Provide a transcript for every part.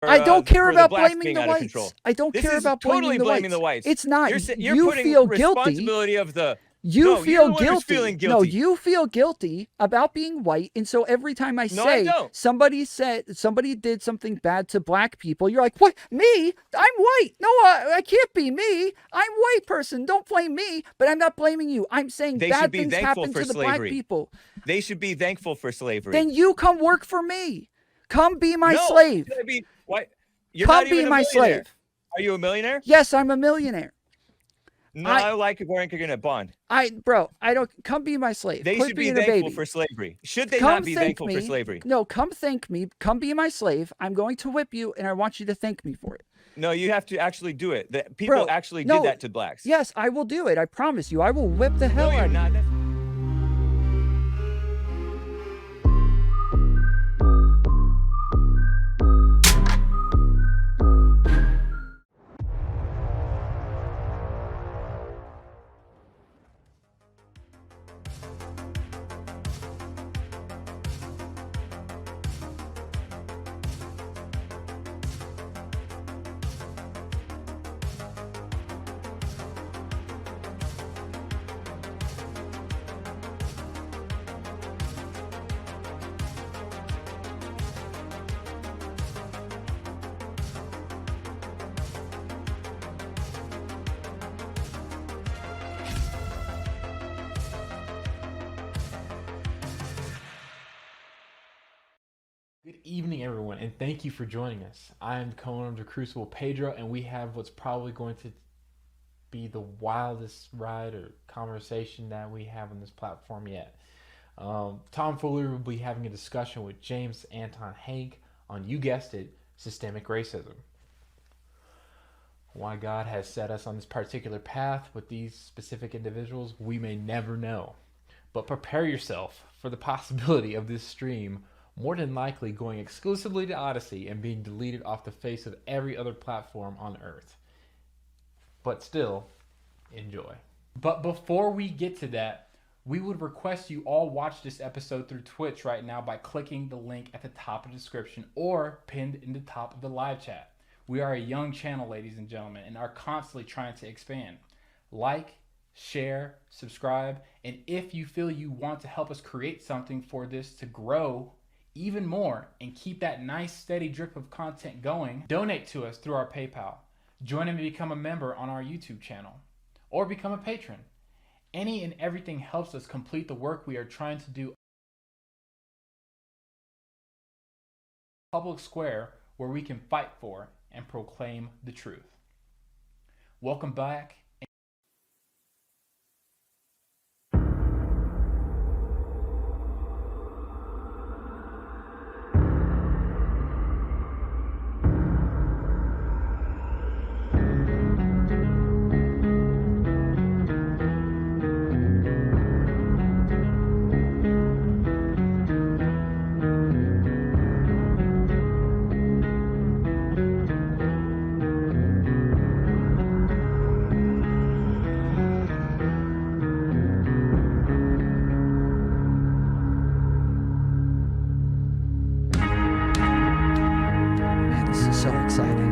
I don't care for about the blacks blaming being the out of control. whites. I don't This care is about totally blaming the whites. It's not. You're You putting feel guilty. responsibility of the. You No, feel you're the one who's guilty. feeling No, guilty. you feel guilty about being white, and so every time I No, I say don't. somebody did something bad to black people, you're like, "What? Me? I'm white. No, I can't be me. I'm a white person. Don't blame me." But I'm not blaming you. I'm saying They bad should be things thankful happen for to the black slavery. people. They should be thankful for slavery. Then you come work for me. Come be my No, slave. should I be what? You're Come not even be a my millionaire. slave. Are you a millionaire? Yes, I'm a millionaire. No, I like going to get a bond. Bro, I don't. Come be my slave. They Quit should be being a thankful baby. for slavery. Should they Come not be thank thankful me. for slavery? No, come thank me. Come be my slave. I'm going to whip you, and I want you to thank me for it. No, you have to actually do it. People actually did that to blacks. Yes, I will do it. I promise you. I will whip the hell out of you. No, you're not. Good evening, everyone, and thank you for joining us. I'm co-owner of the Crucible, Pedro, and we have what's probably going to be the wildest ride or conversation that we have on this platform yet. Tom Foolery will be having a discussion with James Anton Hake on, you guessed it, systemic racism. Why God has set us on this particular path with these specific individuals, we may never know. But prepare yourself for the possibility of this stream more than likely going exclusively to Odyssey and being deleted off the face of every other platform on Earth. But still, enjoy. But before we get to that, we would request you all watch this episode through Twitch right now by clicking the link at the top of the description or pinned in the top of the live chat. We are a young channel, ladies and gentlemen, and are constantly trying to expand. Like, share, subscribe, and if you feel you want to help us create something for this to grow even more and keep that nice steady drip of content going, donate to us through our PayPal. Join and become a member on our YouTube channel or become a patron. Any and everything helps us complete the work we are trying to do. Public square where we can fight for and proclaim the truth. Welcome back. So exciting.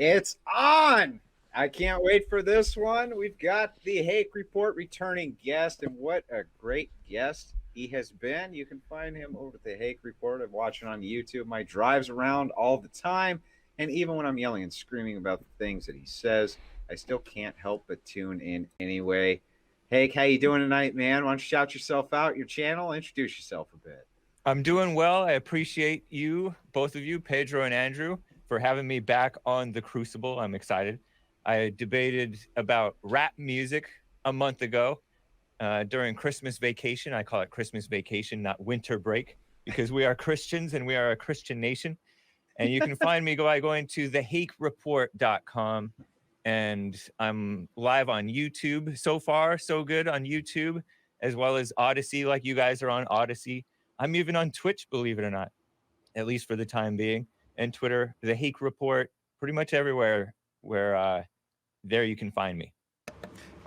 It's on. I can't wait for this one. We've got the Hake Report returning guest, and what a great guest he has been. You can find him over at the Hake Report. I'm watching on YouTube. My drives around all the time, and even when I'm yelling and screaming about the things that he says, I still can't help but tune in anyway. Hake, how you doing tonight, man? Why don't you shout yourself out, your channel, introduce yourself a bit. I'm doing well. I appreciate you, both of you, Pedro and Andrew, for having me back on the Crucible. I'm excited. I debated about rap music a month ago during Christmas vacation. I call it Christmas vacation, not winter break, because we are Christians and we are a Christian nation. And you can find me by going to thehakereport.com. And I'm live on YouTube. So far, so good on YouTube, as well as Odyssey, like you guys are on Odyssey. I'm even on Twitch, believe it or not, at least for the time being, and Twitter, the Hake Report, pretty much everywhere where there you can find me.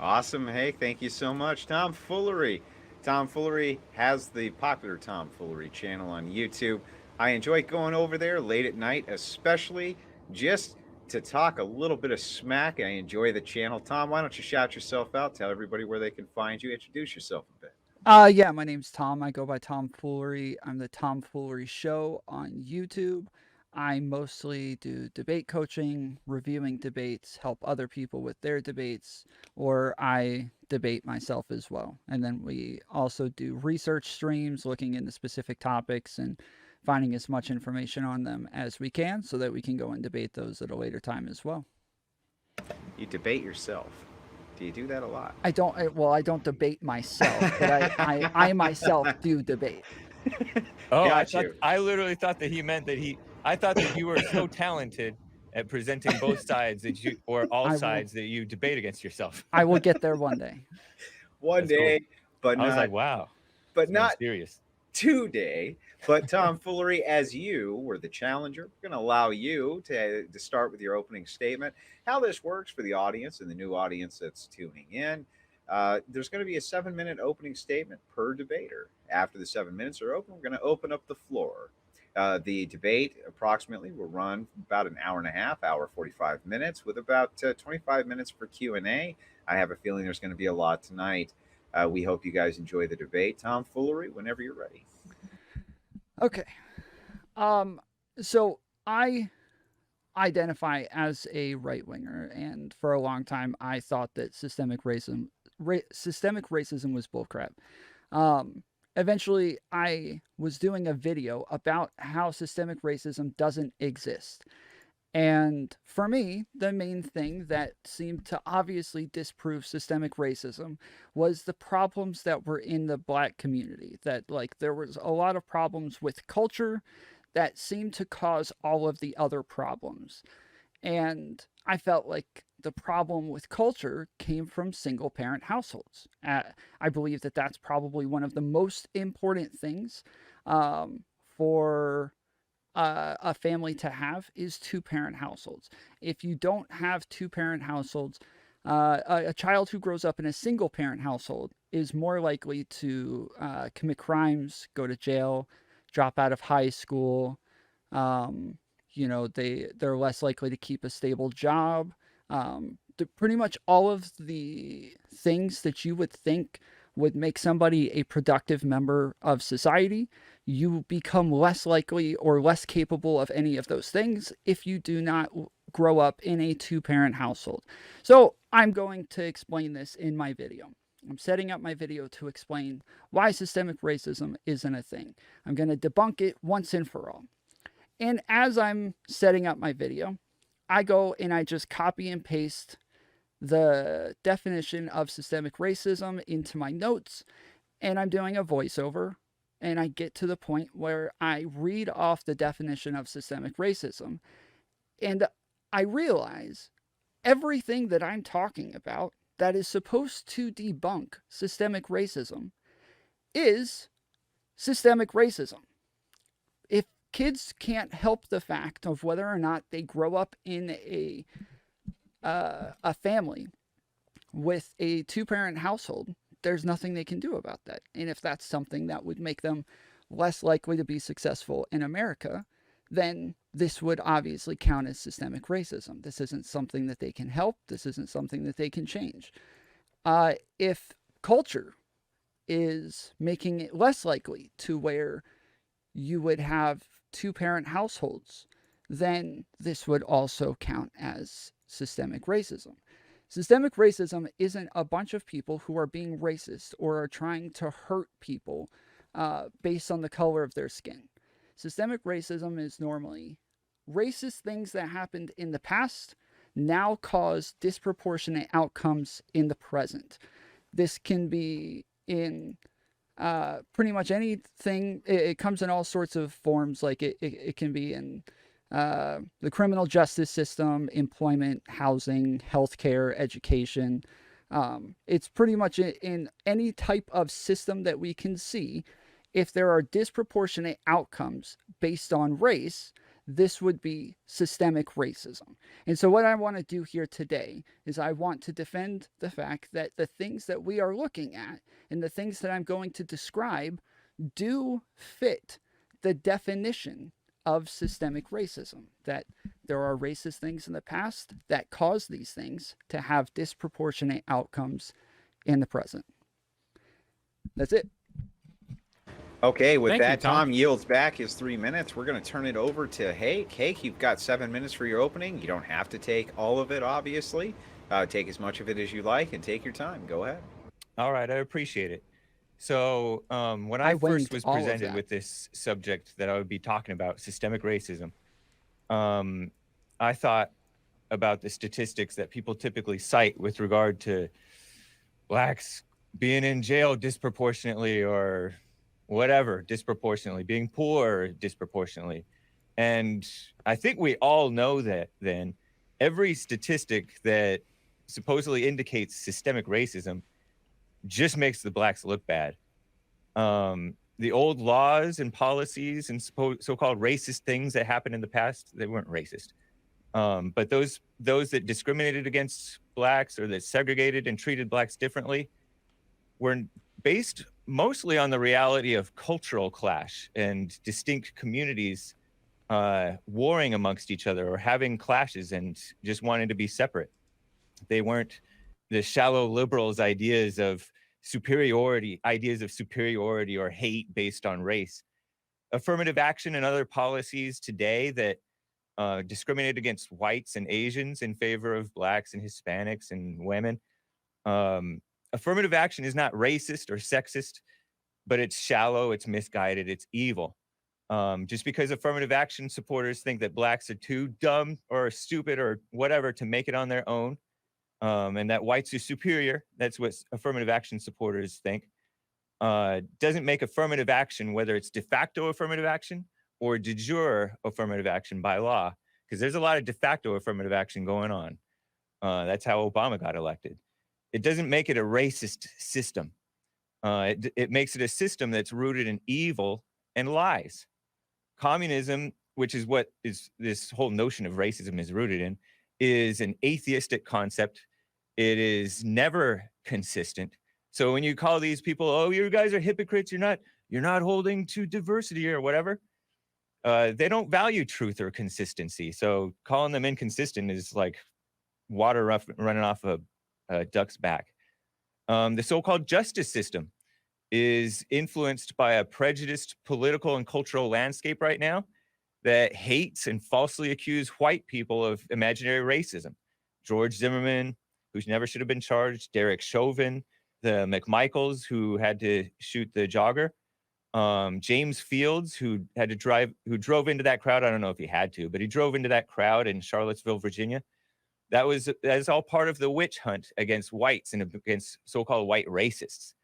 Awesome. Hey, thank you so much. Tom Foolery. Tom Foolery has the popular Tom Foolery channel on YouTube. I enjoy going over there late at night, especially just to talk a little bit of smack. I enjoy the channel. Tom, why don't you shout yourself out? Tell everybody where they can find you. Introduce yourself a bit. Yeah, my name's Tom. I go by Tom Foolery. I'm the Tom Foolery Show on YouTube. I mostly do debate coaching, reviewing debates, help other people with their debates, or I debate myself as well. And then we also do research streams looking into specific topics and finding as much information on them as we can so that we can go and debate those at a later time as well. You debate yourself. Do you do that a lot? I don't debate myself, but I myself do debate. Oh, I literally thought that he meant that I thought that you were so talented at presenting both sides that you, or all sides, that you debate against yourself. I will get there one day. One day, cool. But I was like, wow. But not serious. Today. But Tom Foolery, as you were the challenger, we're going to allow you to start with your opening statement. How this works for the audience and the new audience that's tuning in. There's going to be a 7-minute opening statement per debater. After the 7 minutes are open, we're going to open up the floor. The debate approximately will run about an hour and a half, hour 45 minutes, with about 25 minutes for Q&A. I have a feeling there's going to be a lot tonight. We hope you guys enjoy the debate. Tom Foolery, whenever you're ready. Okay. So I identify as a right-winger, and for a long time I thought that systemic racism was bullcrap. Eventually I was doing a video about how systemic racism doesn't exist. And for me, the main thing that seemed to obviously disprove systemic racism was the problems that were in the Black community. That, like, there was a lot of problems with culture that seemed to cause all of the other problems. And I felt like the problem with culture came from single-parent households. I believe that that's probably one of the most important things for a family to have is 2-parent households. If you don't have 2-parent households, a child who grows up in a single-parent household is more likely to commit crimes, go to jail, drop out of high school. You know, they're less likely to keep a stable job. Pretty much all of the things that you would think would make somebody a productive member of society, you become less likely or less capable of any of those things if you do not grow up in a 2-parent household. So I'm going to explain this in my video. I'm setting up my video to explain why systemic racism isn't a thing. I'm going to debunk it once and for all. And as I'm setting up my video, I go and I just copy and paste the definition of systemic racism into my notes, and I'm doing a voiceover, and I get to the point where I read off the definition of systemic racism, and I realize everything that I'm talking about that is supposed to debunk systemic racism is systemic racism. If kids can't help the fact of whether or not they grow up in a family with a 2-parent household, there's nothing they can do about that. And if that's something that would make them less likely to be successful in America, then this would obviously count as systemic racism. This isn't something that they can help. This isn't something that they can change. If culture is making it less likely to where you would have 2-parent households, then this would also count as systemic racism. Systemic racism isn't a bunch of people who are being racist or are trying to hurt people based on the color of their skin. Systemic racism is normally racist things that happened in the past now cause disproportionate outcomes in the present. This can be in pretty much anything. It comes in all sorts of forms. Like it can be in the criminal justice system, employment, housing, healthcare, education. It's pretty much in any type of system that we can see. If there are disproportionate outcomes based on race, this would be systemic racism. And so, what I want to do here today is I want to defend the fact that the things that we are looking at and the things that I'm going to describe do fit the definition of systemic racism, that there are racist things in the past that cause these things to have disproportionate outcomes in the present. That's it. Okay, with Thank you, that, Tom. Tom yields back his 3 minutes. We're going to turn it over to Hake. Hake, you've got 7 minutes for your opening. You don't have to take all of it, obviously. Take as much of it as you like and take your time. Go ahead. All right, I appreciate it. So when I I first winked was all of presented that. with this subject that I would be talking about, systemic racism, I thought about the statistics that people typically cite with regard to blacks being in jail disproportionately or whatever, disproportionately, being poor disproportionately. And I think we all know that then every statistic that supposedly indicates systemic racism just makes the blacks look bad. The old laws and policies and so-called racist things that happened in the past, they weren't racist. But those that discriminated against blacks or that segregated and treated blacks differently were based mostly on the reality of cultural clash and distinct communities warring amongst each other or having clashes and just wanting to be separate. They weren't the shallow liberals' ideas of superiority or hate based on race. Affirmative action and other policies today that discriminate against whites and Asians in favor of blacks and Hispanics and women. Affirmative action is not racist or sexist, but it's shallow, it's misguided, it's evil. Just because affirmative action supporters think that blacks are too dumb or stupid or whatever to make it on their own, and that whites are superior, that's what affirmative action supporters think, doesn't make affirmative action, whether it's de facto affirmative action or de jure affirmative action by law, because there's a lot of de facto affirmative action going on. That's how Obama got elected. It doesn't make it a racist system. It makes it a system that's rooted in evil and lies. Communism, which is what is this whole notion of racism is rooted in, is an atheistic concept. It is never consistent. So when you call these people, oh, you guys are hypocrites, you're not holding to diversity or whatever, they don't value truth or consistency. So calling them inconsistent is like water running off a duck's back. The so-called justice system is influenced by a prejudiced political and cultural landscape right now that hates and falsely accuses white people of imaginary racism. George Zimmerman, who never should have been charged, Derek Chauvin, the McMichaels, who had to shoot the jogger, James Fields, who drove into that crowd. I don't know if he had to, but he drove into that crowd in Charlottesville, Virginia. That is all part of the witch hunt against whites and against so-called white racists.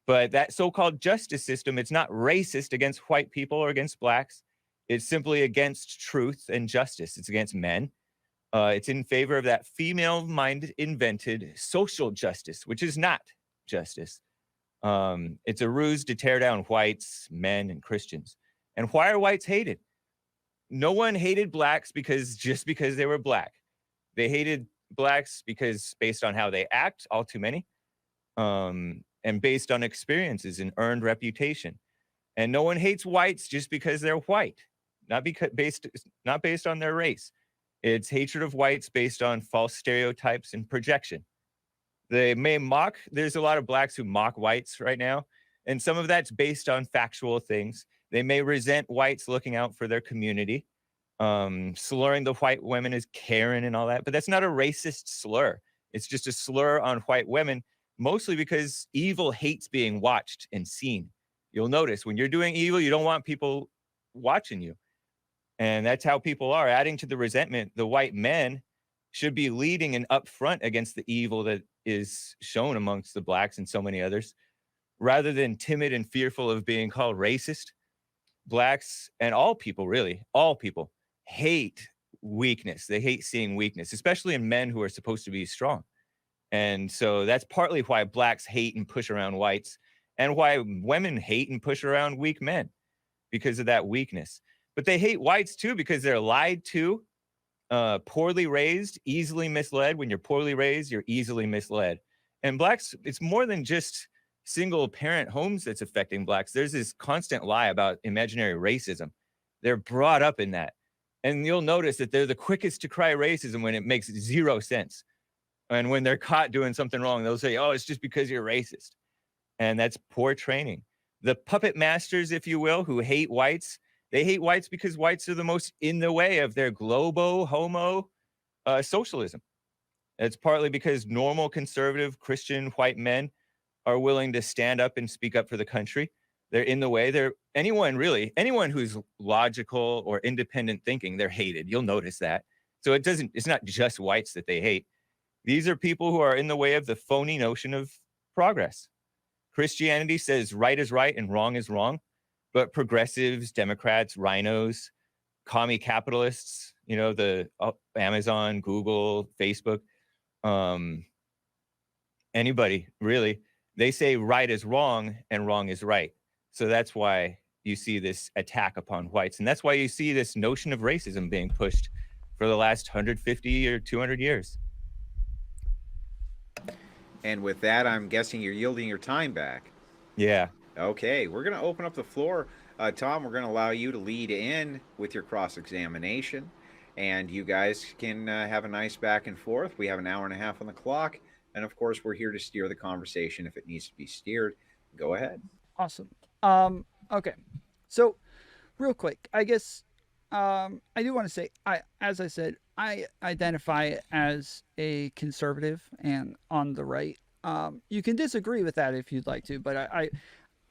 But that so-called justice system, it's not racist against white people or against blacks. It's simply against truth and justice. It's against men. It's in favor of that female-mind invented social justice, which is not justice. It's a ruse to tear down whites, men, and Christians. And why are whites hated? No one hated blacks just because they were black. They hated blacks because based on how they act, all too many, and based on experiences and earned reputation. And no one hates whites just because they're white, not based on their race. It's hatred of whites based on false stereotypes and projection. They may mock, there's a lot of blacks who mock whites right now, and some of that's based on factual things. They may resent whites looking out for their community, slurring the white women as Karen and all that, but that's not a racist slur. It's just a slur on white women, mostly because evil hates being watched and seen. You'll notice when you're doing evil, you don't want people watching you. And that's how people are. Adding to the resentment, the white men should be leading and up front against the evil that is shown amongst the blacks and so many others, rather than timid and fearful of being called racist. Blacks and all people, really, all people hate weakness. They hate seeing weakness, especially in men who are supposed to be strong. And so that's partly why blacks hate and push around whites, and why women hate and push around weak men, because of that weakness. But they hate whites too because they're lied to, poorly raised, easily misled. When you're poorly raised, you're easily misled. And blacks, it's more than just single parent homes that's affecting blacks. There's this constant lie about imaginary racism. They're brought up in that. And you'll notice that they're the quickest to cry racism when it makes zero sense. And when they're caught doing something wrong, they'll say, oh, it's just because you're racist. And that's poor training. The puppet masters, if you will, who hate whites, they hate whites because whites are the most in the way of their globo homo socialism. It's partly because normal conservative Christian white men are willing to stand up and speak up for the country. They're in the way. They're anyone who's logical or independent thinking, they're hated. You'll notice that. So it's not just whites that they hate. These are people who are in the way of the phony notion of progress. Christianity says right is right and wrong is wrong. But progressives, Democrats, rhinos, commie capitalists, the Amazon, Google, Facebook, anybody really, they say right is wrong and wrong is right. So that's why you see this attack upon whites. And that's why you see this notion of racism being pushed for the last 150 or 200 years. And with that, I'm guessing you're yielding your time back. Yeah. Okay, we're going to open up the floor. Tom, we're going to allow you to lead in with your cross-examination, and you guys can have a nice back and forth. We have an hour and a half on the clock, and of course, we're here to steer the conversation if it needs to be steered. Go ahead. Awesome. Okay. So, real quick, I guess I do want to say, as I said, I identify as a conservative and on the right. You can disagree with that if you'd like to, but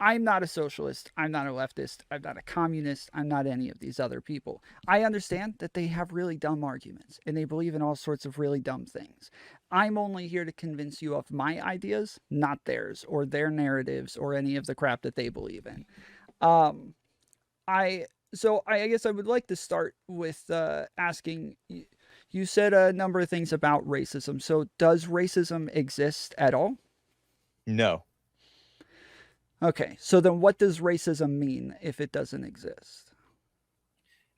I'm not a socialist. I'm not a leftist. I'm not a communist. I'm not any of these other people. I understand that they have really dumb arguments and they believe in all sorts of really dumb things. I'm only here to convince you of my ideas, not theirs or their narratives or any of the crap that they believe in. I guess I would like to start with asking, you said a number of things about racism. So does racism exist at all? No. Okay, so then what does racism mean if it doesn't exist?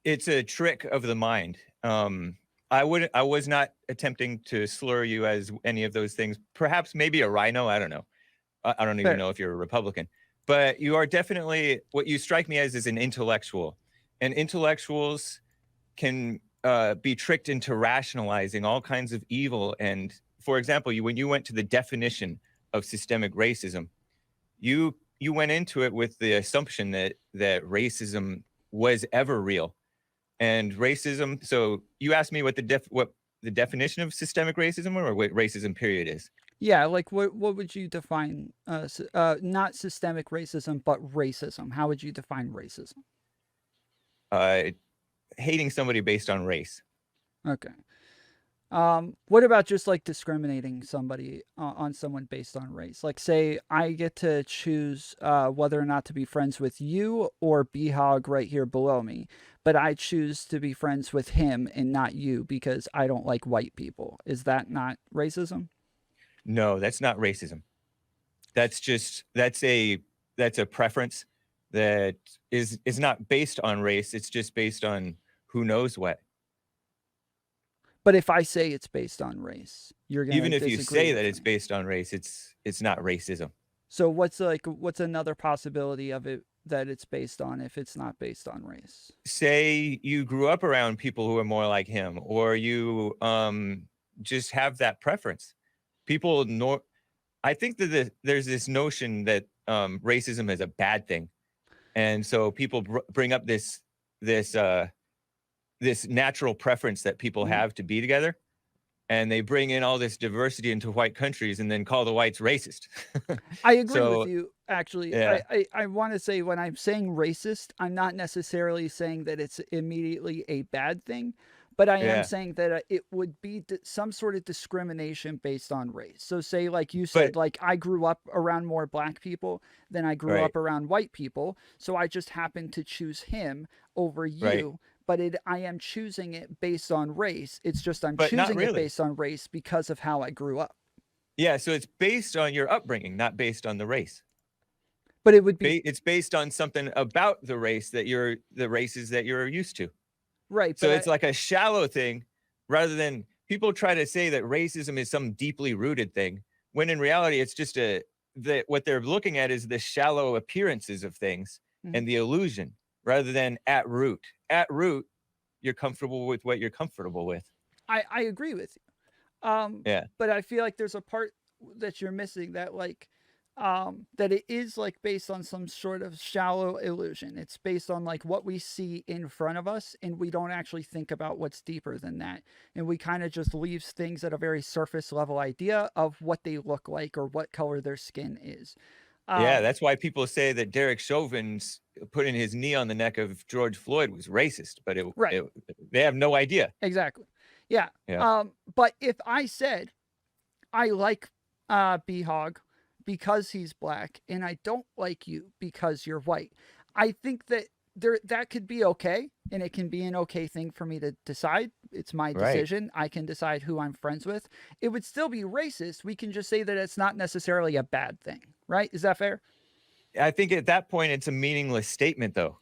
It's a trick of the mind. I was not attempting to slur you as any of those things. Perhaps maybe a rhino. I don't know. I don't even know if you're a Republican, but you are definitely, what you strike me as is an intellectual, and intellectuals can be tricked into rationalizing all kinds of evil. And for example, when you went to the definition of systemic racism, you went into it with the assumption that racism was ever real. And racism, so you asked me what the definition of systemic racism or what racism period is. Yeah, like what would you define, not systemic racism, but racism? How would you define racism? Hating somebody based on race. Okay. What about just like discriminating somebody on someone based on race? Like, say I get to choose whether or not to be friends with you or B-Hog right here below me, but I choose to be friends with him and not you because I don't like white people. Is that not racism? No, that's not racism. That's a preference that is not based on race. It's just based on who knows what. But if I say it's based on race, you're going to even if you say that me. it's based on race, it's not racism. So what's another possibility of it that it's based on if it's not based on race? Say you grew up around people who are more like him, or you just have that preference. I think that there's this notion that racism is a bad thing, and so people bring up this natural preference that people have to be together, and they bring in all this diversity into white countries and then call the whites racist. I agree So, with you, actually. yeah, I want to say when I'm saying racist, I'm not necessarily saying that it's immediately a bad thing, but I am yeah. saying that it would be some sort of discrimination based on race. So, say, like you But said, like I grew up around more black people than I grew right, up around white people. So I just happened to choose him over right. you. But I am choosing it based on race. It's just I'm But not choosing it really. based on race because of how I grew up. Yeah, so it's based on your upbringing, not based on the race. But it would be It's based on something about the races that you're used to. right. So But it's like a shallow thing rather than people try to say that racism is some deeply rooted thing, when in reality it's just what they're looking at is the shallow appearances of things Mhm. and the illusion rather than at root. At root, you're comfortable with what you're comfortable with. I agree with you. Yeah. But I feel like there's a part that you're missing that that it is like based on some sort of shallow illusion. It's based on like what we see in front of us, and we don't actually think about what's deeper than that. And we kind of just leave things at a very surface level idea of what they look like or what color their skin is. Yeah, Um, that's why people say that Derek Chauvin's putting his knee on the neck of George Floyd was racist, but right, they have no idea. exactly. Yeah. Yeah. But if I said I like BHOG because he's black, and I don't like you because you're white, I think that that could be okay, and it can be an okay thing for me to decide. It's my Right. decision. I can decide who I'm friends with. It would still be racist. We can just say that it's not necessarily a bad thing, right? Is that fair? I think at that point it's a meaningless statement though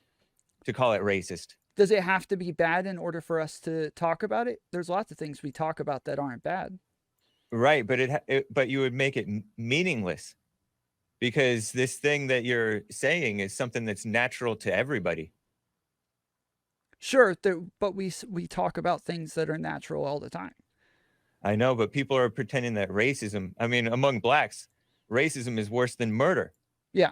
to call it racist. Does it have to be bad in order for us to talk about it? There's lots of things we talk about that aren't bad. Right, but but you would make it meaningless because this thing that you're saying is something that's natural to everybody. Sure, but we talk about things that are natural all the time. I know, but people are pretending that racism, I mean, among blacks, racism is worse than murder. Yeah,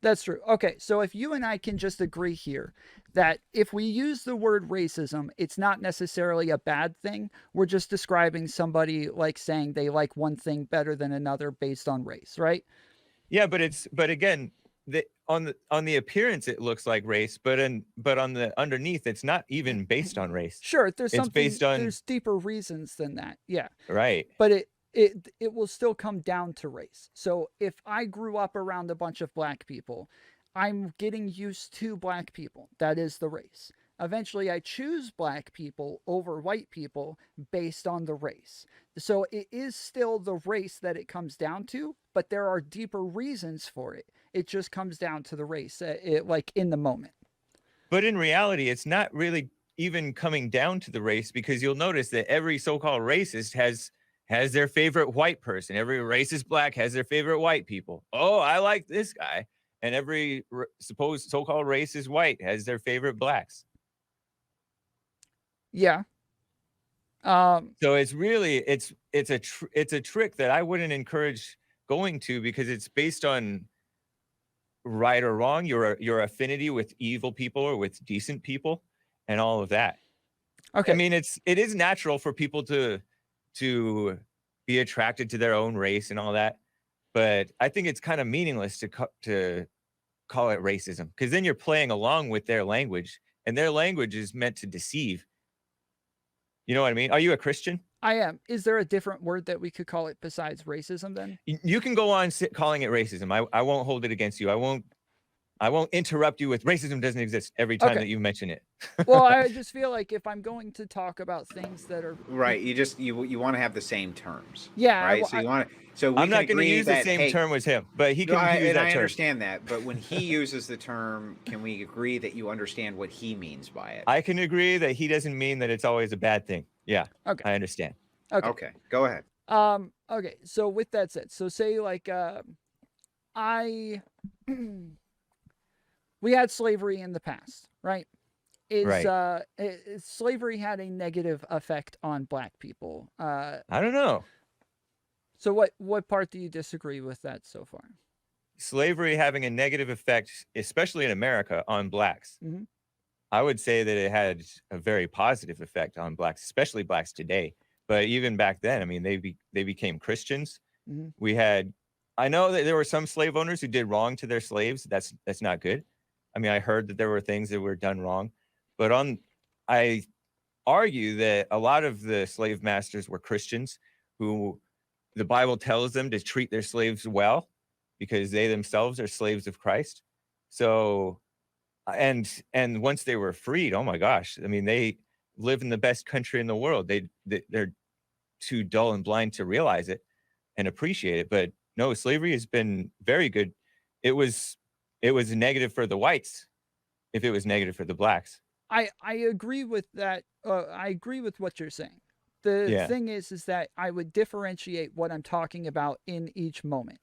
that's true. Okay, so if you and I can just agree here that if we use the word racism, it's not necessarily a bad thing. We're just describing somebody like saying they like one thing better than another based on race, right? Yeah, but again, on the appearance it looks like race, but on the underneath it's not even based on race. Sure, there's It's something based on there's deeper reasons than that. Yeah. right. But it will still come down to race. So if I grew up around a bunch of black people, I'm getting used to black people. That is the race. Eventually, I choose black people over white people based on the race. So it is still the race that it comes down to, but there are deeper reasons for it. It just comes down to the race, like in the moment. But in reality, it's not really even coming down to the race because you'll notice that every so-called racist has their favorite white person. Every racist black has their favorite white people. Oh, I like this guy. And every supposed so-called racist white has their favorite blacks. Yeah. So it's really it's a trick that I wouldn't encourage going to because it's based on right or wrong, your affinity with evil people or with decent people, and all of that. Okay. I mean, it is natural for people to be attracted to their own race and all that, but I think it's kind of meaningless to call it racism because then you're playing along with their language, and their language is meant to deceive. You know what I mean? Are you a Christian? I am. Is there a different word that we could call it besides racism then? You can go on calling it racism. I won't hold it against you. I won't interrupt you with racism doesn't exist every time Okay. that you mention it. Well, I just feel like if I'm going to talk about things that are Right. You want to have the same terms. Yeah, Right. So you want to. So we I'm not can going to agree use the that, same hey, term as him, but he No, can use that I term. understand that, but when he uses the term, can we agree that you understand what he means by it? I can agree that he doesn't mean that it's always a bad thing. Yeah. Okay. I understand. Okay, go ahead. Okay, so with that said, so say like I we had slavery in the past, right? Slavery had a negative effect on black people. I don't know. So what part do you disagree with that so far? Slavery having a negative effect, especially in America, on blacks. Mhm. I would say that it had a very positive effect on blacks, especially blacks today, But even back then, I mean, they became Christians. Mhm. We had, I know that there were some slave owners who did wrong to their slaves. That's not good. I mean, I heard that there were things that were done wrong, but I argue that a lot of the slave masters were Christians who the Bible tells them to treat their slaves well because they themselves are slaves of Christ. So, and once they were freed, oh my gosh, I mean, they live in the best country in the world. They're too dull and blind to realize it and appreciate it. But no, slavery has been very good. It was negative for the whites if it was negative for the blacks. I agree with that. I agree with what you're saying. The Yeah. thing is that I would differentiate what I'm talking about in each moment.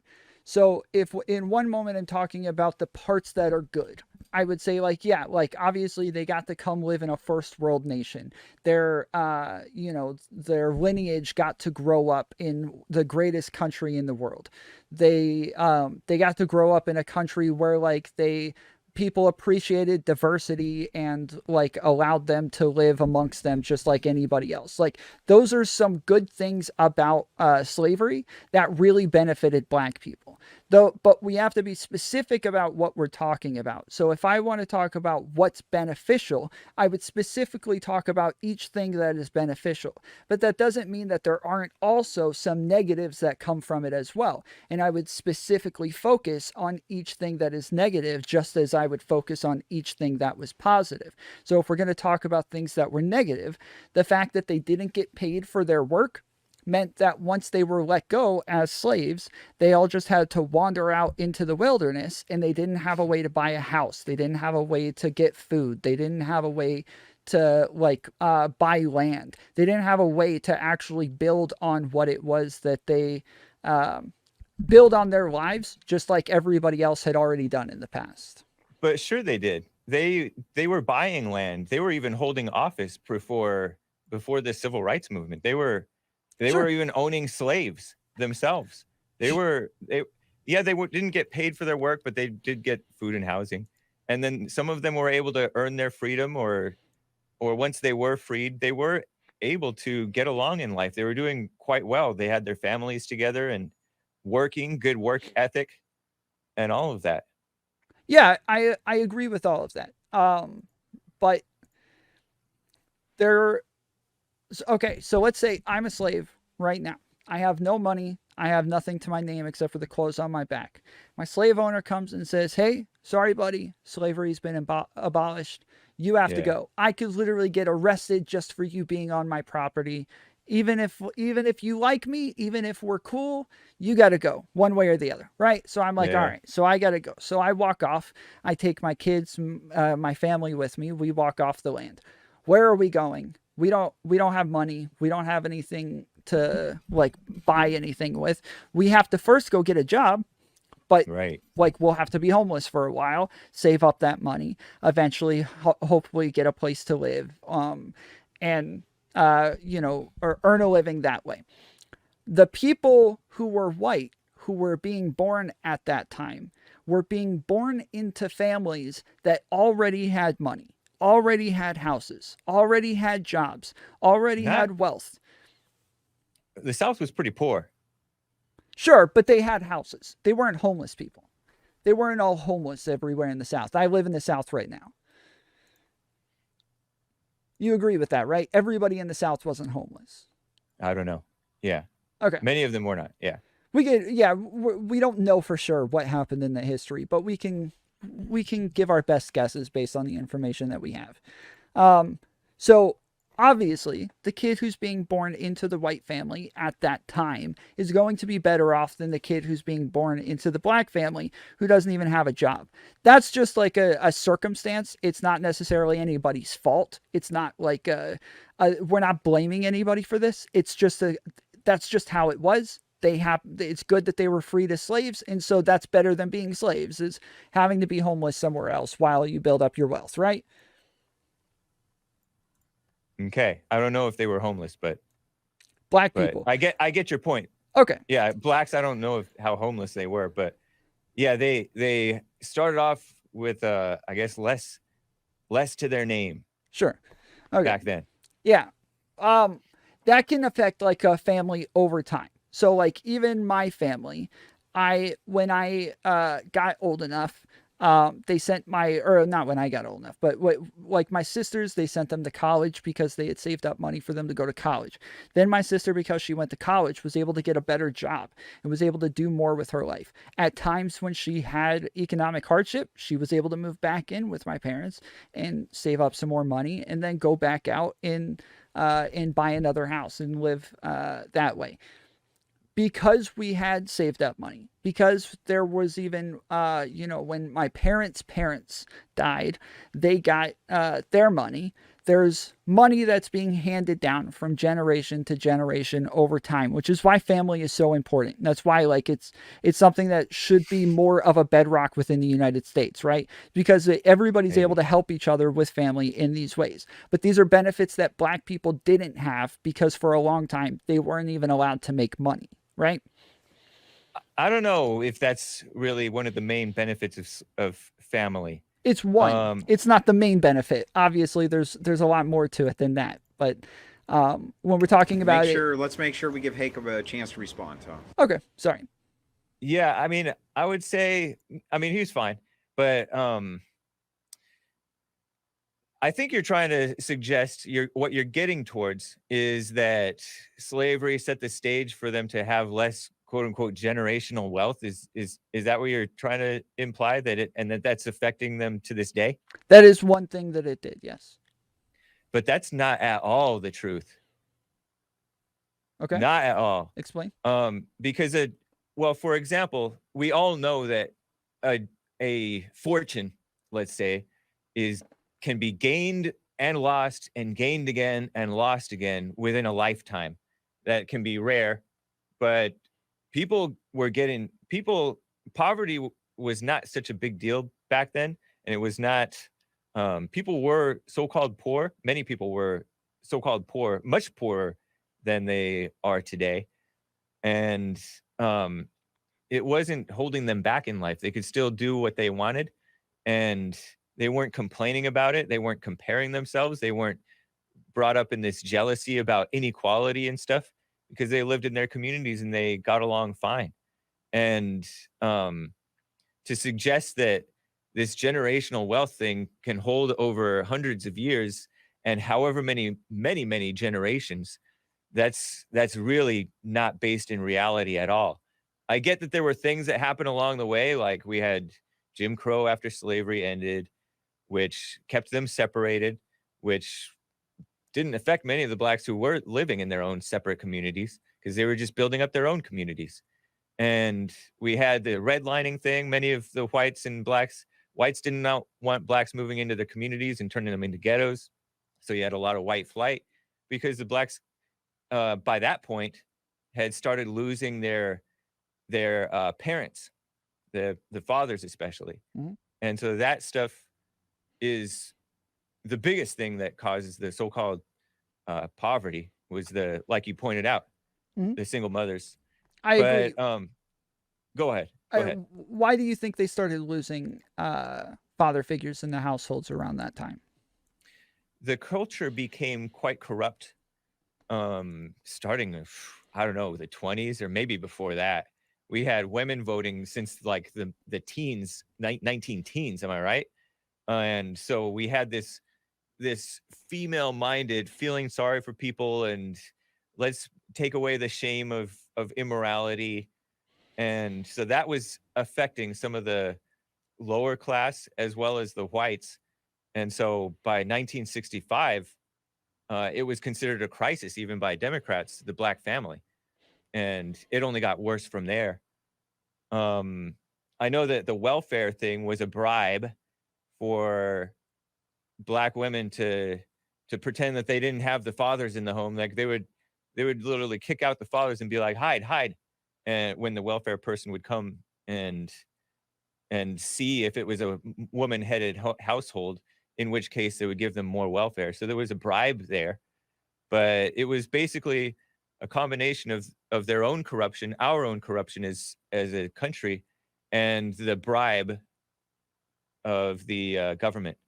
So if in one moment I'm talking about the parts that are good, I would say like, yeah, like obviously they got to come live in a first world nation. Their their lineage got to grow up in the greatest country in the world. They got to grow up in a country where like people appreciated diversity and like allowed them to live amongst them just like anybody else. Like those are some good things about slavery that really benefited black people. Though, but we have to be specific about what we're talking about. So if I want to talk about what's beneficial, I would specifically talk about each thing that is beneficial. But that doesn't mean that there aren't also some negatives that come from it as well. And I would specifically focus on each thing that is negative, just as I would focus on each thing that was positive. So if we're going to talk about things that were negative, the fact that they didn't get paid for their work meant that once they were let go as slaves, they all just had to wander out into the wilderness, and they didn't have a way to buy a house. They didn't have a way to get food. They didn't have a way to buy land. They didn't have a way to actually build on what it was that they build on their lives, just like everybody else had already done in the past. But sure they did. They were buying land. They were even holding office before the civil rights movement. They were even owning slaves themselves. They didn't get paid for their work, but they did get food and housing. And then some of them were able to earn their freedom, or once they were freed, they were able to get along in life. They were doing quite well. They had their families together and working, good work ethic, and all of that. Yeah, I agree with all of that. But okay, so let's say I'm a slave right now. I have no money. I have nothing to my name except for the clothes on my back. My slave owner comes and says, "Hey, sorry, buddy, slavery's been abolished. You have to go." I could literally get arrested just for you being on my property. Even if you like me, even if we're cool, you got to go one way or the other, right? So I'm like, all right, so I got to go. So I walk off. I take my kids, my family with me. We walk off the land. Where are we going? We don't have money. We don't have anything to like buy anything with. We have to first go get a job, but like we'll have to be homeless for a while, save up that money, eventually hopefully get a place to live, and or earn a living that way. The people who were white, who were being born at that time, were being born into families that already had money, already had houses, already had jobs, already had wealth. The South was pretty poor. Sure, but they had houses. They weren't homeless people. They weren't all homeless everywhere in the South. I live in the South right now. You agree with that, right? Everybody in the South wasn't homeless. I don't know. Yeah. Okay. Many of them were not. Yeah. We don't know for sure what happened in the history, but we can give our best guesses based on the information that we have. So obviously, the kid who's being born into the white family at that time is going to be better off than the kid who's being born into the black family who doesn't even have a job. That's just like a circumstance. It's not necessarily anybody's fault. It's not like we're not blaming anybody for this. It's just that's just how it was. It's good that they were freed as slaves, and so that's better than being slaves, is having to be homeless somewhere else while you build up your wealth, right? Okay. I don't know if they were homeless, but black people. I get your point. Okay. Yeah, blacks, I don't know how homeless they were, but yeah, they started off with I guess less to their name. Sure. Okay. Back then. Yeah. that can affect like a family over time. So like even my family, when I got old enough, they sent my, or not when I got old enough, but like my sisters, they sent them to college because they had saved up money for them to go to college. Then my sister, because she went to college, was able to get a better job and was able to do more with her life. At times when she had economic hardship, she was able to move back in with my parents and save up some more money and then go back out and buy another house and live that way, because we had saved up money, because there was even when my parents died, they got their money. There's money that's being handed down from generation to generation over time, which is why family is so important. That's why like it's something that should be more of a bedrock within the United States, right? Because everybody's able to help each other with family in these ways. But these are benefits that Black people didn't have because for a long time they weren't even allowed to make money, right? I don't know if that's really one of the main benefits of family. It's one. It's not the main benefit. Obviously, there's a lot more to it than that. But when we're talking about let's make sure we give Hake a chance to respond, Tom. Okay, sorry. Yeah, I mean, I would say, I mean, he's fine, but I think you're trying to suggest what you're getting towards is that slavery set the stage for them to have less quote unquote generational wealth. Is that what you're trying to imply, that's affecting them to this day? That is one thing that it did, yes. But that's not at all the truth. Okay. Not at all. Explain. Because well, for example, we all know that a fortune, let's say, can be gained and lost and gained again and lost again within a lifetime. That can be rare, but poverty was not such a big deal back then. And it was not, people were so-called poor. Many people were so-called poor, much poorer than they are today. And it wasn't holding them back in life. They could still do what they wanted, and they weren't complaining about it. They weren't comparing themselves. They weren't brought up in this jealousy about inequality and stuff, because they lived in their communities and they got along fine. And to suggest that this generational wealth thing can hold over hundreds of years and however many generations, that's really not based in reality at all. I get that there were things that happened along the way, like we had Jim Crow after slavery ended, which kept them separated, which didn't affect many of the Blacks who were living in their own separate communities because they were just building up their own communities. And we had the redlining thing. Many of the whites did not want Blacks moving into their communities and turning them into ghettos. So you had a lot of white flight because the Blacks, by that point, had started losing their parents, the fathers especially. Mm-hmm. And so that stuff is the biggest thing that causes the so-called poverty, was like you pointed out, mm-hmm. the single mothers. I agree. Go ahead. Why do you think they started losing father figures in the households around that time? The culture became quite corrupt, starting, I don't know, the 20s or maybe before that. We had women voting since like the teens, 19 teens, am I right? And so we had this female-minded feeling sorry for people, and let's take away the shame of immorality. And so that was affecting some of the lower class as well as the whites. And so by 1965, it was considered a crisis even by Democrats, the Black family. And it only got worse from there. I know that the welfare thing was a bribe for Black women to pretend that they didn't have the fathers in the home. Like they would literally kick out the fathers and be like, hide. And when the welfare person would come and see if it was a woman-headed household, in which case they would give them more welfare. So there was a bribe there, but it was basically a combination of their own corruption, our own corruption as a country, and the bribe of the government.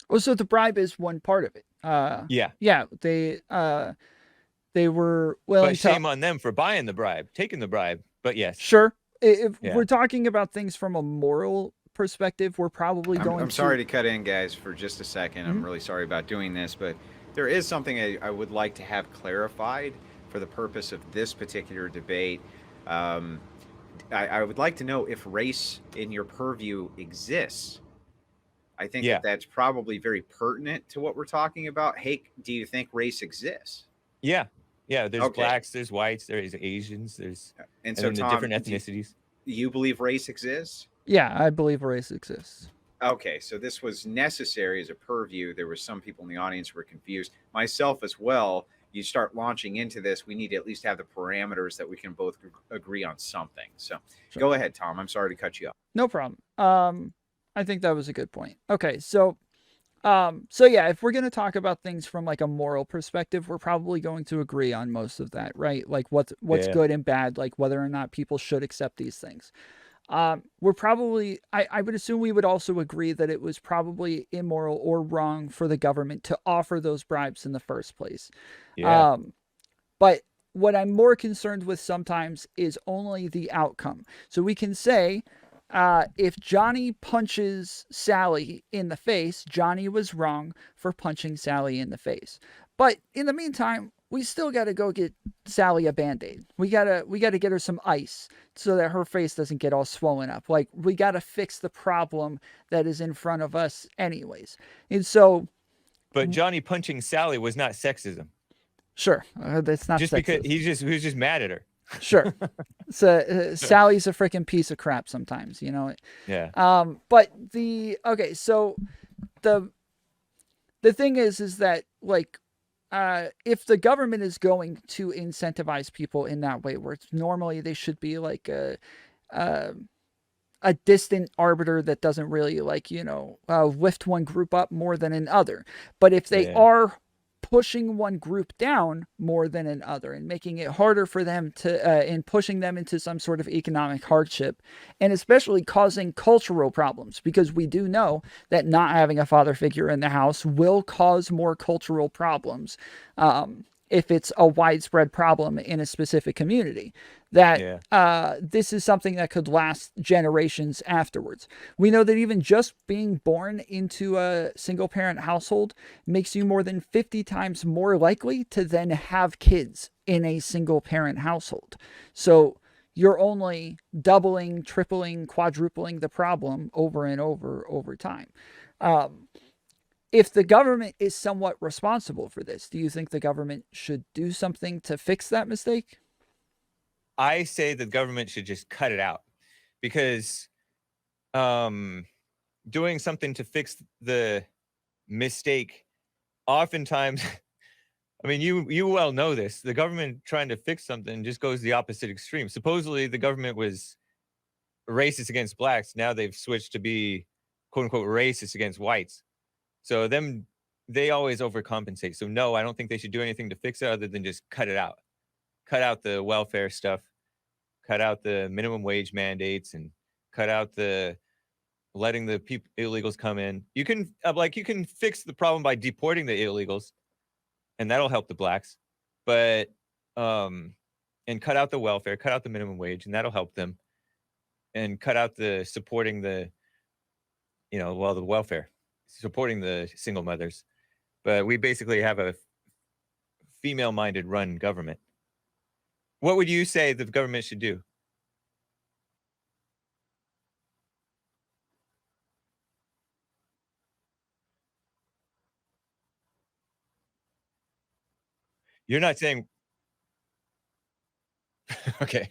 Well, so the bribe is one part of it. Yeah. They They were willing But shame on them for buying the bribe, taking the bribe. But yes. Sure. If Yeah. we're talking about things from a moral perspective, we're probably going I'm sorry to cut in, guys, for just a 2nd. I'm really sorry about doing this, but there is something I would like to have clarified for the purpose of this particular debate. I would like to know if race in your purview exists. I think Yeah. that that's probably very pertinent to what we're talking about. Hake, do you think race exists? Yeah. Yeah. There's Okay. blacks, there's whites, there's Asians, there's And and so, then the Tom, different ethnicities. do you believe race exists? Yeah, I believe race exists. Okay, so this was necessary as a purview. There were some people in the audience who were confused, myself as well. You start launching into this, we need to at least have the parameters that we can both agree on something. So Sure. Go ahead, Tom. I'm sorry to cut you off. No problem. I think that was a good point. Okay, so yeah, if we're going to talk about things from like a moral perspective, we're probably going to agree on most of that, right? Like what's Yeah. good and bad, like whether or not people should accept these things. We're probably, I would assume we would also agree that it was probably immoral or wrong for the government to offer those bribes in the first place. Yeah. But what I'm more concerned with sometimes is only the outcome. So we can say, if Johnny punches Sally in the face, Johnny was wrong for punching Sally in the face. But in the meantime, we still got to go get Sally a Band-Aid. We got to get her some ice so that her face doesn't get all swollen up. Like, we got to fix the problem that is in front of us anyways. And so, But Johnny punching Sally was not sexism. Sure, that's not just sexist. because he was just mad at her. Sure. So Sally's a freaking piece of crap sometimes, you know. Yeah. But so the thing is that like if the government is going to incentivize people in that way, where normally they should be like a distant arbiter that doesn't really like, lift one group up more than another. But if they are pushing one group down more than another and making it harder for them to and pushing them into some sort of economic hardship, and especially causing cultural problems, because we do know that not having a father figure in the house will cause more cultural problems if it's a widespread problem in a specific community, that this is something that could last generations afterwards. We know that even just being born into a single parent household makes you more than 50 times more likely to then have kids in a single parent household. So you're only doubling, tripling, quadrupling the problem over and over time. If the government is somewhat responsible for this, do you think the government should do something to fix that mistake? I say the government should just cut it out, because doing something to fix the mistake, oftentimes, I mean, you well know this, the government trying to fix something just goes the opposite extreme. Supposedly the government was racist against blacks. Now they've switched to be quote unquote racist against whites. So they always overcompensate. So no, I don't think they should do anything to fix it other than just cut it out. Cut out the welfare stuff, cut out the minimum wage mandates, and cut out the letting the illegals come in. You can fix the problem by deporting the illegals, and that'll help the blacks. But and cut out the welfare, cut out the minimum wage, and that'll help them. And cut out the supporting the the welfare, supporting the single mothers. But we basically have a female-minded run government. What would you say the government should do? You're not saying okay.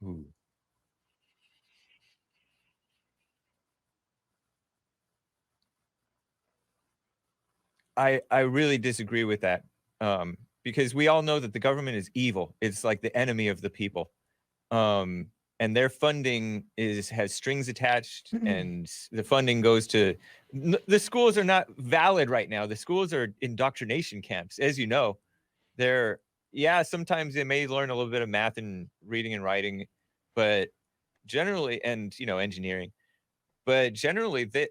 Ooh. I really disagree with that, because we all know that the government is evil. It's like the enemy of the people, and and their funding has strings attached, and the funding goes to the schools are not valid right now. The schools are indoctrination camps, as you know. They're sometimes they may learn a little bit of math and reading and writing, but generally, and engineering, but generally that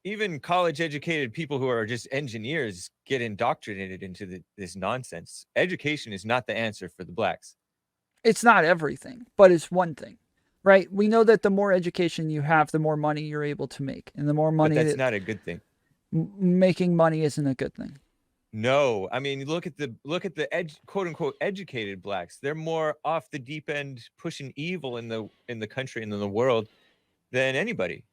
even college educated people who are just engineers get indoctrinated into this nonsense. Education is not the answer for the blacks. It's not everything, but it's one thing, right? We know that the more education you have, the more money you're able to make, and the more money. But that's not a good thing. Making money isn't a good thing. No, I mean, look at the quote unquote educated blacks. They're more off the deep end, pushing evil in the country and in the world than anybody.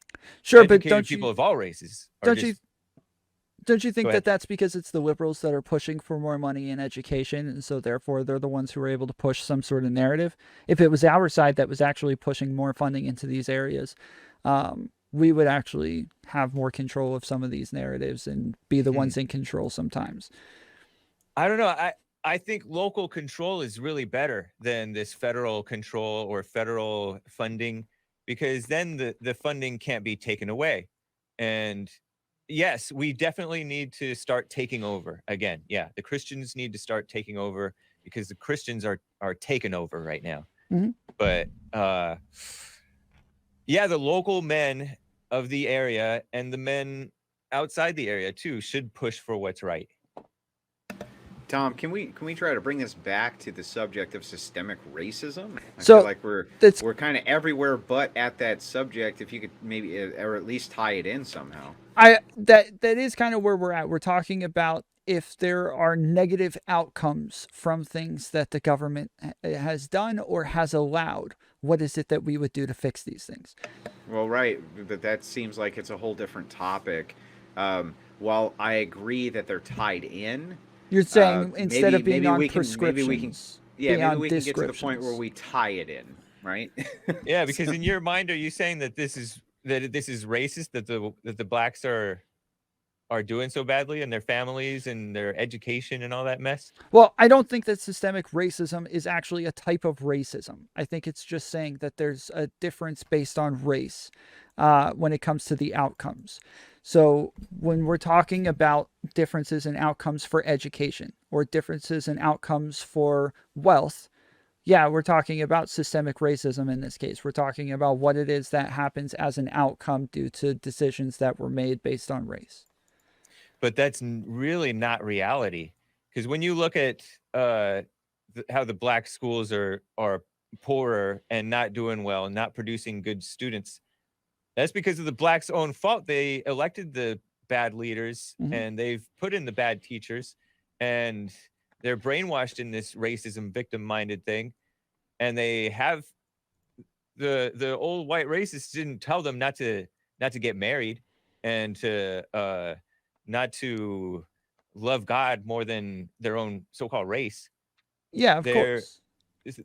Sure, educated but don't people you, of all races don't you think Go that ahead. that's because it's the liberals that are pushing for more money in education, and so therefore they're the ones who are able to push some sort of narrative? If it was our side that was actually pushing more funding into these areas, we would actually have more control of some of these narratives and be the ones in control sometimes. I don't know. I think local control is really better than this federal control or federal funding, because then the funding can't be taken away. And yes, we definitely need to start taking over again. Yeah, the Christians need to start taking over because the Christians are taken over right now. Mhm. But the local men of the area and the men outside the area too should push for what's right. Tom, can we try to bring this back to the subject of systemic racism? I So feel like we're kind of everywhere but at that subject. If you could maybe or at least tie it in somehow. that is kind of where we're at. We're talking about if there are negative outcomes from things that the government has done or has allowed. What is it that we would do to fix these things? Well, right, but that seems like it's a whole different topic. While I agree that they're tied in, You're saying instead of being on maybe prescriptions, maybe on we can get to the point where descriptions. we tie it in, right? Yeah, because in your mind, are you saying that this is racist, that the blacks are doing so badly in their families and their education and all that mess? Well, I don't think that systemic racism is actually a type of racism. I think it's just saying that there's a difference based on race when it comes to the outcomes. So when we're talking about differences in outcomes for education or differences in outcomes for wealth, yeah, we're talking about systemic racism in this case. We're talking about what it is that happens as an outcome due to decisions that were made based on race. But that's really not reality, because when you look at how the black schools are poorer and not doing well and not producing good students, that's because of the blacks' own fault. They elected the bad leaders and they've put in the bad teachers, and they're brainwashed in this racism victim-minded thing. And they have the old white racists didn't tell them not to get married and to not to love God more than their own so-called race. Yeah, of course.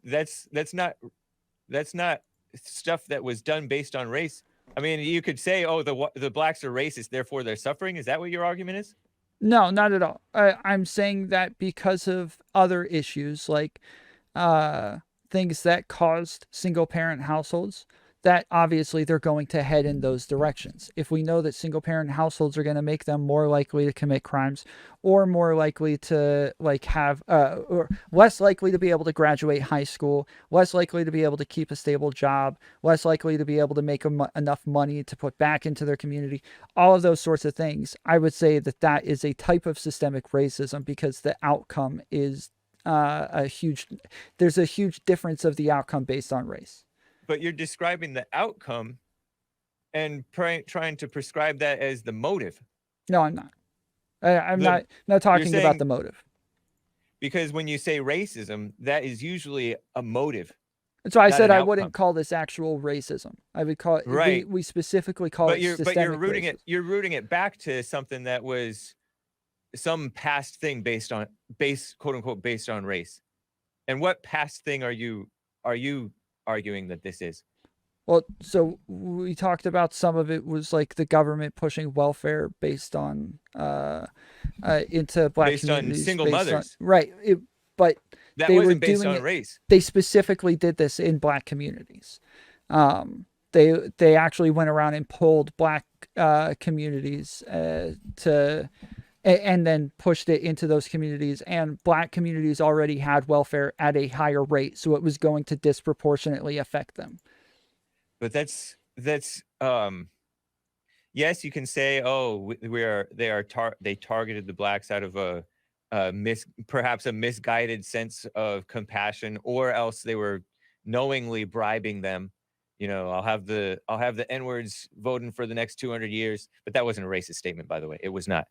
That's not stuff that was done based on race. I mean, you could say, oh, the blacks are racist, therefore they're suffering. Is that what your argument is? No, not at all. I'm saying that because of other issues like things that caused single parent households, that obviously they're going to head in those directions. If we know that single parent households are going to make them more likely to commit crimes or more likely to have or less likely to be able to graduate high school, less likely to be able to keep a stable job, less likely to be able to make enough money to put back into their community, all of those sorts of things, I would say that that is a type of systemic racism because the outcome is there's a huge difference of the outcome based on race. But you're describing the outcome and trying to prescribe that as the motive. No, I'm not. I'm not talking about the motive. Because when you say racism, that is usually a motive. That's why I said I wouldn't call this actual racism. I would call it, right. We specifically call it systemic But racism. you're rooting it back to something that was some past thing quote unquote based on race. And what past thing are you arguing that this is? Well, so we talked about some of it was like the government pushing welfare based on into black communities, on single mothers, right? But That they were wasn't based doing on it. race. They specifically did this in black communities. They actually went around and polled black communities and then pushed it into those communities, and black communities already had welfare at a higher rate, so it was going to disproportionately affect them. But that's yes, you can say, oh, they targeted the blacks out of perhaps a misguided sense of compassion, or else they were knowingly bribing them. I'll have the N-words voting for the next 200 years, but that wasn't a racist statement, by the way. It was not.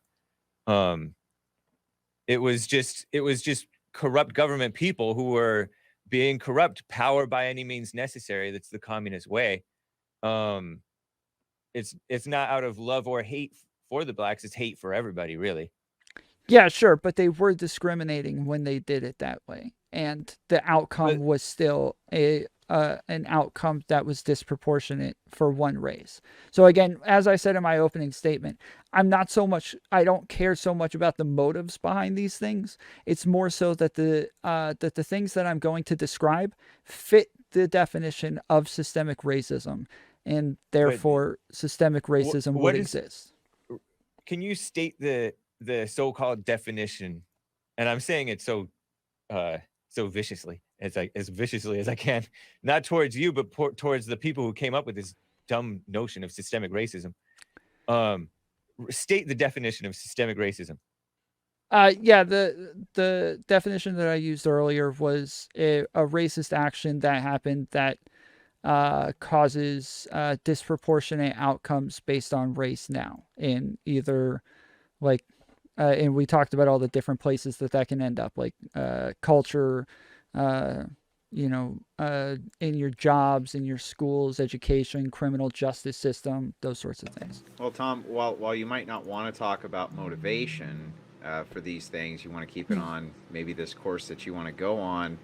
It was just corrupt government people who were being corrupt, power by any means necessary. That's the communist way. It's not out of love or hate for the blacks. It's hate for everybody, really. Yeah, sure, but they were discriminating when they did it that way, and the outcome was still an outcome that was disproportionate for one race. So again, as I said in my opening statement, I don't care so much about the motives behind these things. It's more so that the things that I'm going to describe fit the definition of systemic racism, and therefore systemic racism would exist. Can you state the so-called definition? And I'm saying it so viciously as viciously as I can, not towards you, but towards the people who came up with this dumb notion of systemic racism. State the definition of systemic racism. Yeah, the definition that I used earlier was a racist action that happened that causes disproportionate outcomes based on race now, in either like and we talked about all the different places that can end up, like culture, in your jobs, in your schools, education, criminal justice system, those sorts of things. Well, Tom, while you might not want to talk about motivation for these things, you want to keep it on maybe this course that you want to go on.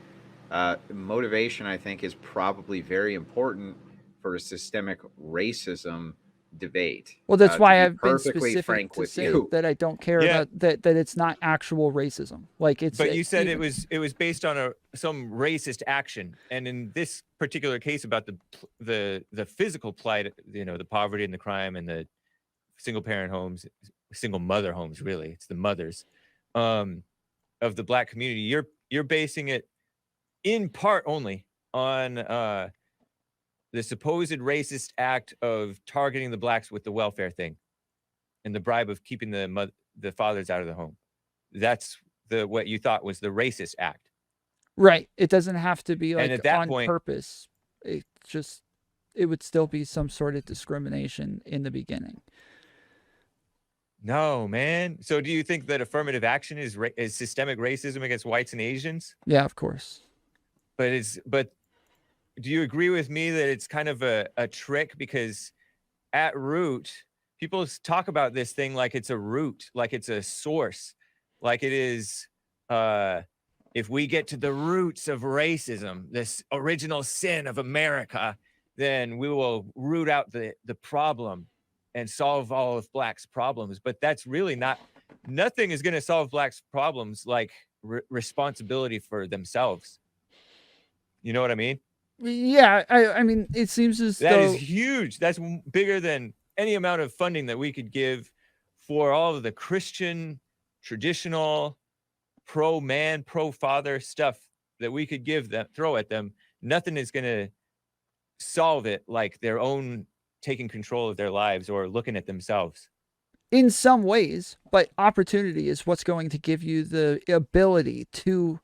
Motivation, I think, is probably very important for a systemic racism debate. Well, that's why I've been perfectly specific frank to with say you that I don't care about that it's not actual racism. Like it's. But you said it was based on some racist action, and in this particular case about the physical plight, the poverty and the crime and the single parent homes, single mother homes, really, it's the mothers of the black community. You're basing it in part only on the supposed racist act of targeting the blacks with the welfare thing and the bribe of keeping the fathers out of the home. That's what you thought was the racist act. Right. It doesn't have to be like at that on point, purpose. It would still be some sort of discrimination in the beginning. No, man. So do you think that affirmative action is systemic racism against whites and Asians? Yeah, of course. But do you agree with me that it's kind of a trick? Because at root, people talk about this thing like it's a root, like it's a source, like it is, if we get to the roots of racism, this original sin of America, then we will root out the problem and solve all of blacks' problems. But that's really nothing is going to solve blacks' problems like responsibility for themselves. You know what I mean? Yeah, I mean, it seems as that though is huge. That's bigger than any amount of funding that we could give for all of the Christian, traditional, pro-man, pro-father stuff that we could throw at them. Nothing is going to solve it like their own taking control of their lives or looking at themselves. In some ways, but opportunity is what's going to give you the ability to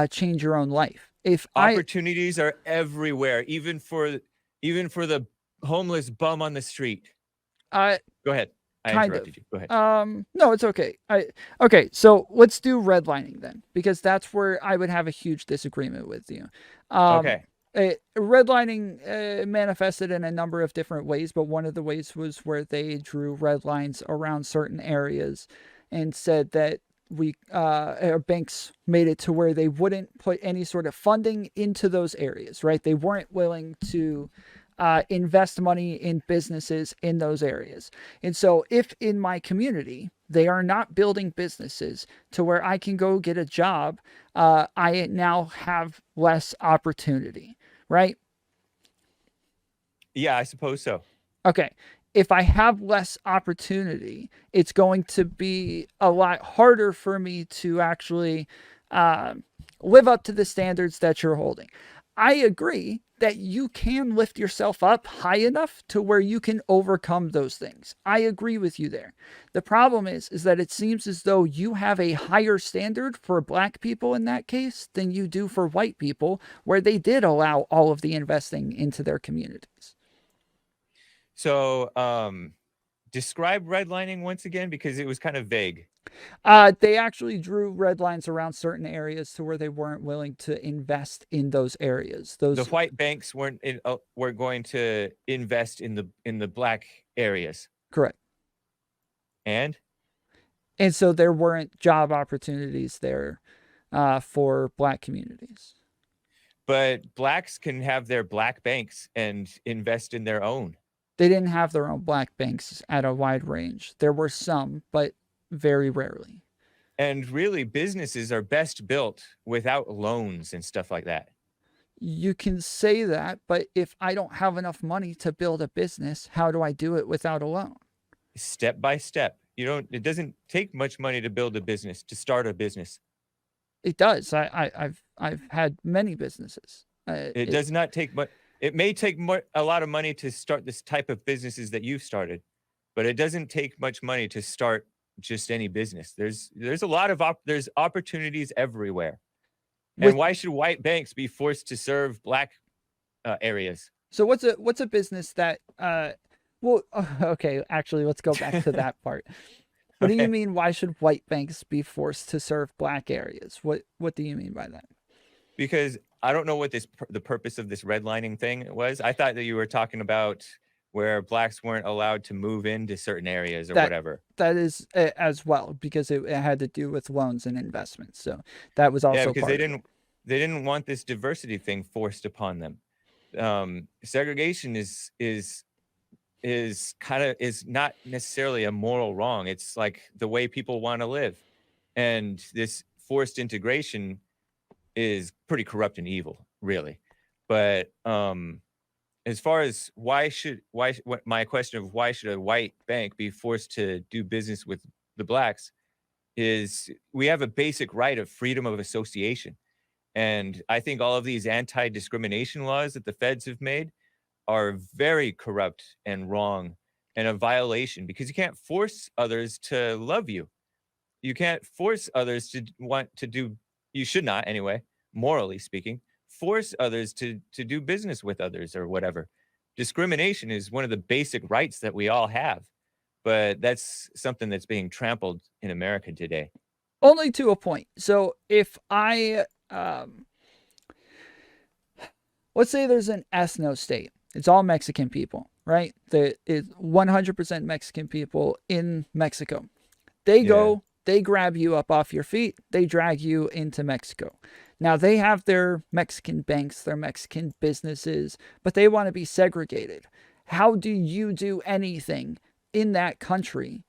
change your own life. Opportunities are everywhere, even for the homeless bum on the street. Go ahead. I interrupted you. Go ahead. No, it's okay. Okay, so let's do redlining then, because that's where I would have a huge disagreement with you. Okay. Redlining manifested in a number of different ways, but one of the ways was where they drew red lines around certain areas and said that banks made it to where they wouldn't put any sort of funding into those areas, right? They weren't willing to invest money in businesses in those areas. And so if in my community They are not building businesses to where I can go get a job. I now have less opportunity, right? Yeah, I suppose so. Okay. If I have less opportunity, it's going to be a lot harder for me to actually uh, live up to the standards that you're holding. I agree that you can lift yourself up high enough to where you can overcome those things. I agree with you there. The problem is that it seems as though you have a higher standard for black people in that case than you do for white people, where they did allow all of the investing into their communities. So, describe redlining once again, because it was kind of vague. They actually drew red lines around certain areas to where they weren't willing to invest in those areas. The white banks were going to invest in the black areas. Correct. And so there weren't job opportunities there for black communities. But blacks can have their black banks and invest in their own. They didn't have their own black banks at a wide range. There were some, but very rarely. And really, businesses are best built without loans and stuff like that. You can say that, but if I don't have enough money to build a business, how do I do it without a loan? Step by step. It doesn't take much money to build a business, to start a business. It does. I've had many businesses. It does not take much. It may take a lot of money to start this type of businesses that you've started, but it doesn't take much money to start just any business. There's a lot of there's opportunities everywhere. And why should white banks be forced to serve black areas? So what's a business that well, okay, actually let's go back to that part. What do you mean, why should white banks be forced to serve black areas? What do you mean by that? Because I don't know what the purpose of this redlining thing was. I thought that you were talking about where blacks weren't allowed to move into certain areas or whatever. That is as well, because it had to do with loans and investments. So that was also because they didn't want this diversity thing forced upon them. Segregation is not necessarily a moral wrong. It's like the way people want to live, and this forced integration is pretty corrupt and evil, really. But as far as my question of why should a white bank be forced to do business with the blacks is, we have a basic right of freedom of association. And I think all of these anti-discrimination laws that the feds have made are very corrupt and wrong and a violation, because you can't force others to love you. You can't force others to want to do, you should not anyway, morally speaking, force others to do business with others or whatever. Discrimination is one of the basic rights that we all have, but that's something that's being trampled in America today. Only to a point. So if I, let's say there's an ethno state, it's all Mexican people, right? It's 100% Mexican people in Mexico. They go, they grab you up off your feet, they drag you into Mexico. Now, they have their Mexican banks, their Mexican businesses, but they want to be segregated. How do you do anything in that country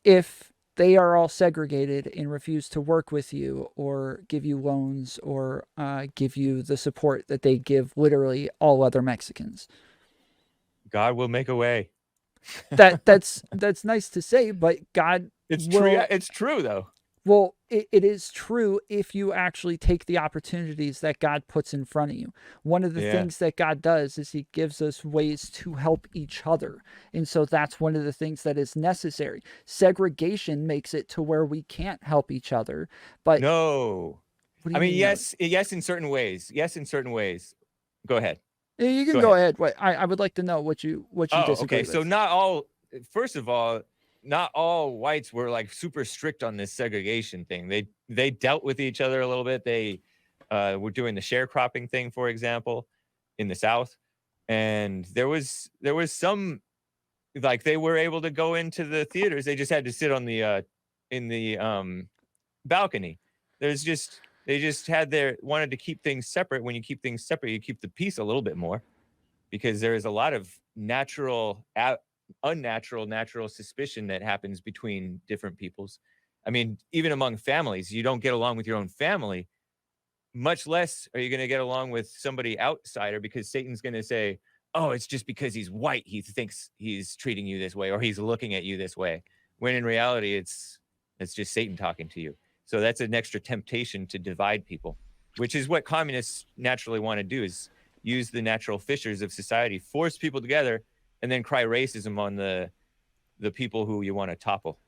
if they are all segregated and refuse to work with you or give you loans or give you the support that they give literally all other Mexicans? God will make a way. That's nice to say, but God true. It's true, though. Well, it is true if you actually take the opportunities that God puts in front of you. One of the things that God does is he gives us ways to help each other. And so that's one of the things that is necessary. Segregation makes it to where we can't help each other. But no. I mean, yes, in certain ways. Yes, in certain ways. Go ahead. You can go ahead. Wait, I would like to know what you disagree with. So not all, first of all, not all whites were like super strict on this segregation thing. They dealt with each other a little bit. They were doing the sharecropping thing, for example, in the South. And there was some, like, they were able to go into the theaters. They just had to sit on the in the balcony. They just wanted to keep things separate. When you keep things separate, you keep the peace a little bit more, because there is a lot of natural unnatural, natural suspicion that happens between different peoples. I mean, even among families, you don't get along with your own family. Much less are you going to get along with somebody outsider, because Satan's going to say, oh, it's just because he's white, he thinks he's treating you this way, or he's looking at you this way. When in reality, it's just Satan talking to you. So that's an extra temptation to divide people, which is what communists naturally want to do, is use the natural fissures of society, force people together, and then cry racism on the people who you want to topple.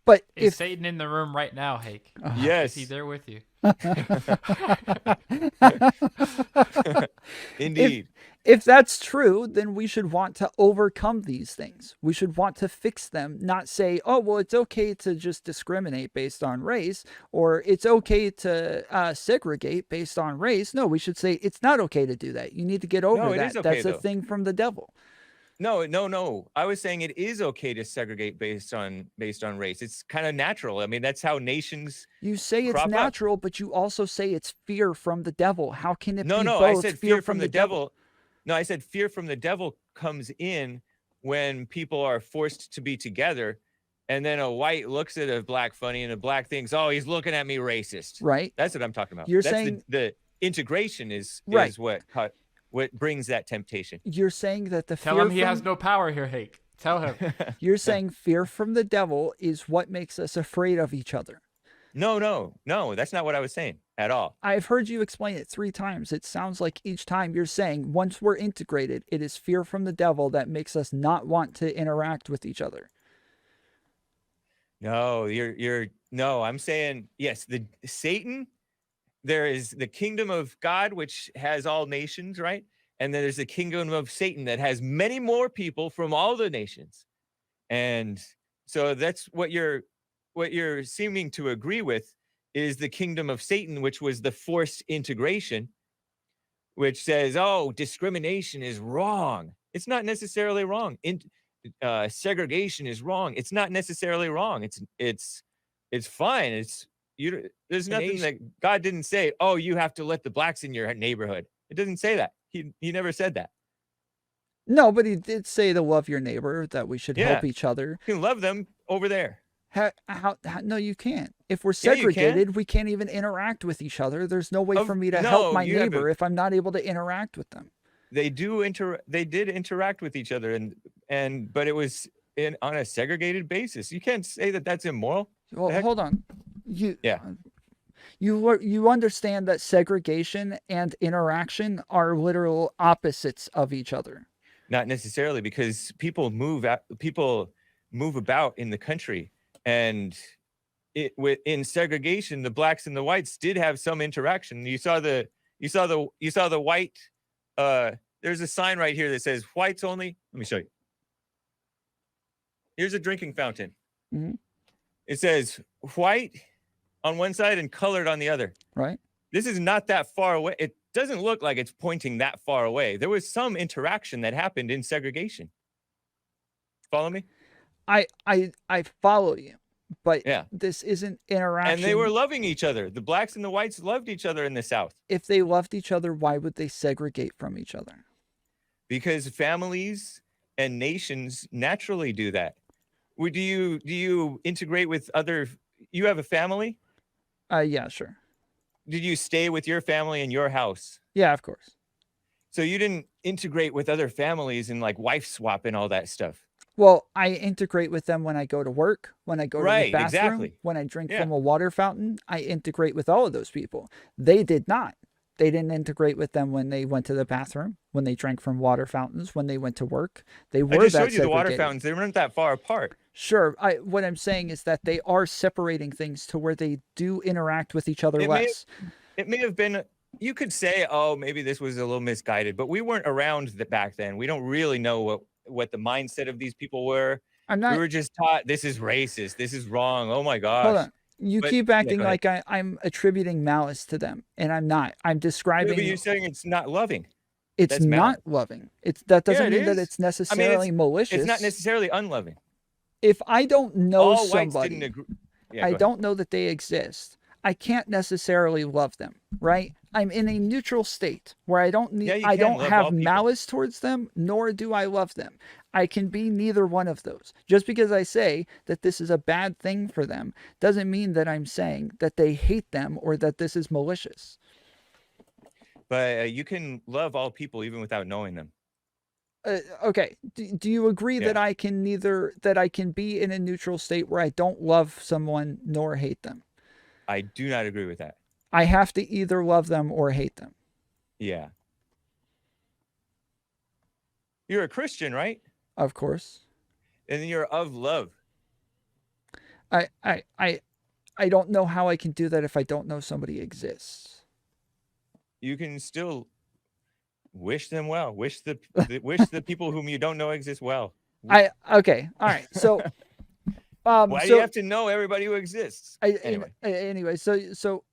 But Is if Satan in the room right now, Hake? Yes. Is he there with you? Indeed. if that's true, then we should want to overcome these things. We should want to fix them, not say, oh, well, it's okay to just discriminate based on race, or it's okay to segregate based on race. No, we should say it's not okay to do that. You need to get over No, it that. is okay, That's a though. thing from the devil. No. I was saying it is okay to segregate based on race. It's kind of natural. I mean, that's how nations. You say it's crop up. natural, but you also say it's fear from the devil. How can it be No, both I said fear from the devil? No, I said fear from the devil comes in when people are forced to be together, and then a white looks at a black funny, and a black thinks, "Oh, he's looking at me racist." Right? That's what I'm talking about. You're That's saying the integration is Right. what brings that temptation. You're saying that the Tell fear him he from, has no power here, Hake. Tell him. You're saying fear from the devil is what makes us afraid of each other. No, that's not what I was saying at all. I've heard you explain it 3 times. It sounds like each time you're saying once we're integrated, it is fear from the devil that makes us not want to interact with each other. No, no, I'm saying yes, the Satan, there is the kingdom of God, which has all nations, right? And then there's the kingdom of Satan that has many more people from all the nations. And so that's what you're seeming to agree with, is the kingdom of Satan, which was the forced integration, which says, oh, discrimination is wrong. It's not necessarily wrong. Segregation is wrong. It's not necessarily wrong. It's fine. There's nothing that God didn't say, oh, you have to let the blacks in your neighborhood. It doesn't say that. He never said that. No, but he did say to love your neighbor, that we should help Yeah. each other. You can love them over there. No, you can't. If we're Yeah, you can. segregated, we can't even interact with each other. There's no way for me to no, help my you have neighbor if I'm not able to interact with them. They did interact with each other, but it was on a segregated basis. You can't say that that's immoral. Well, heck? hold on. Yeah. You understand that segregation and interaction are literal opposites of each other. Not necessarily, because people move about in the country, and in segregation, the blacks and the whites did have some interaction. You saw the white. There's a sign right here that says whites only. Let me show you. Here's a drinking fountain. Mm-hmm. It says white on one side and colored on the other. Right. This is not that far away. It doesn't look like it's pointing that far away. There was some interaction that happened in segregation. Follow me? I follow you, but Yeah. this isn't interaction. And they were loving each other. The blacks and the whites loved each other in the South. If they loved each other, why would they segregate from each other? Because families and nations naturally do that. Do you integrate with other? You have a family? Yeah, sure. Did you stay with your family in your house? Yeah, of course. So you didn't integrate with other families and like wife swap and all that stuff. Well, I integrate with them when I go to work, when I go to the Right, bathroom, exactly. when I drink Yeah. from a water fountain. I integrate with all of those people. They did not. They didn't integrate with them when they went to the bathroom, when they drank from water fountains, when they went to work. They were I just that showed you the water segregated. fountains. They weren't that far apart. Sure. What I'm saying is that they are separating things to where they do interact with each other It may- less. It may have been, you could say, oh, maybe this was a little misguided, but we weren't around back then. We don't really know what the mindset of these people were. I'm not. We were just taught this is racist. This is wrong. Oh my gosh. Hold on. You But- keep yeah, acting go ahead. like I'm attributing malice to them, and I'm not. I'm Yeah, describing. but you're saying it's not loving. It's that's not loving. That doesn't it mean that is. it's necessarily malicious. It's not necessarily unloving. If I don't know All whites somebody, didn't agree. Yeah, I go ahead. don't know that they exist. I can't necessarily love them, right? I'm in a neutral state where I don't need. Yeah, you I can don't love all have people. malice towards them, nor do I love them. I can be neither one of those. Just because I say that this is a bad thing for them doesn't mean that I'm saying that they hate them or that this is malicious. But you can love all people even without knowing them. Okay. Do you agree that I can be in a neutral state where I don't love someone nor hate them? I do not agree with that. I have to either love them or hate them. Yeah. You're a Christian, right? Of course. And you're of love. I don't know how I can do that if I don't know somebody exists. You can still wish them well. Wish the people whom you don't know exist well. Okay. All right. So why do you have to know everybody who exists? Anyway, so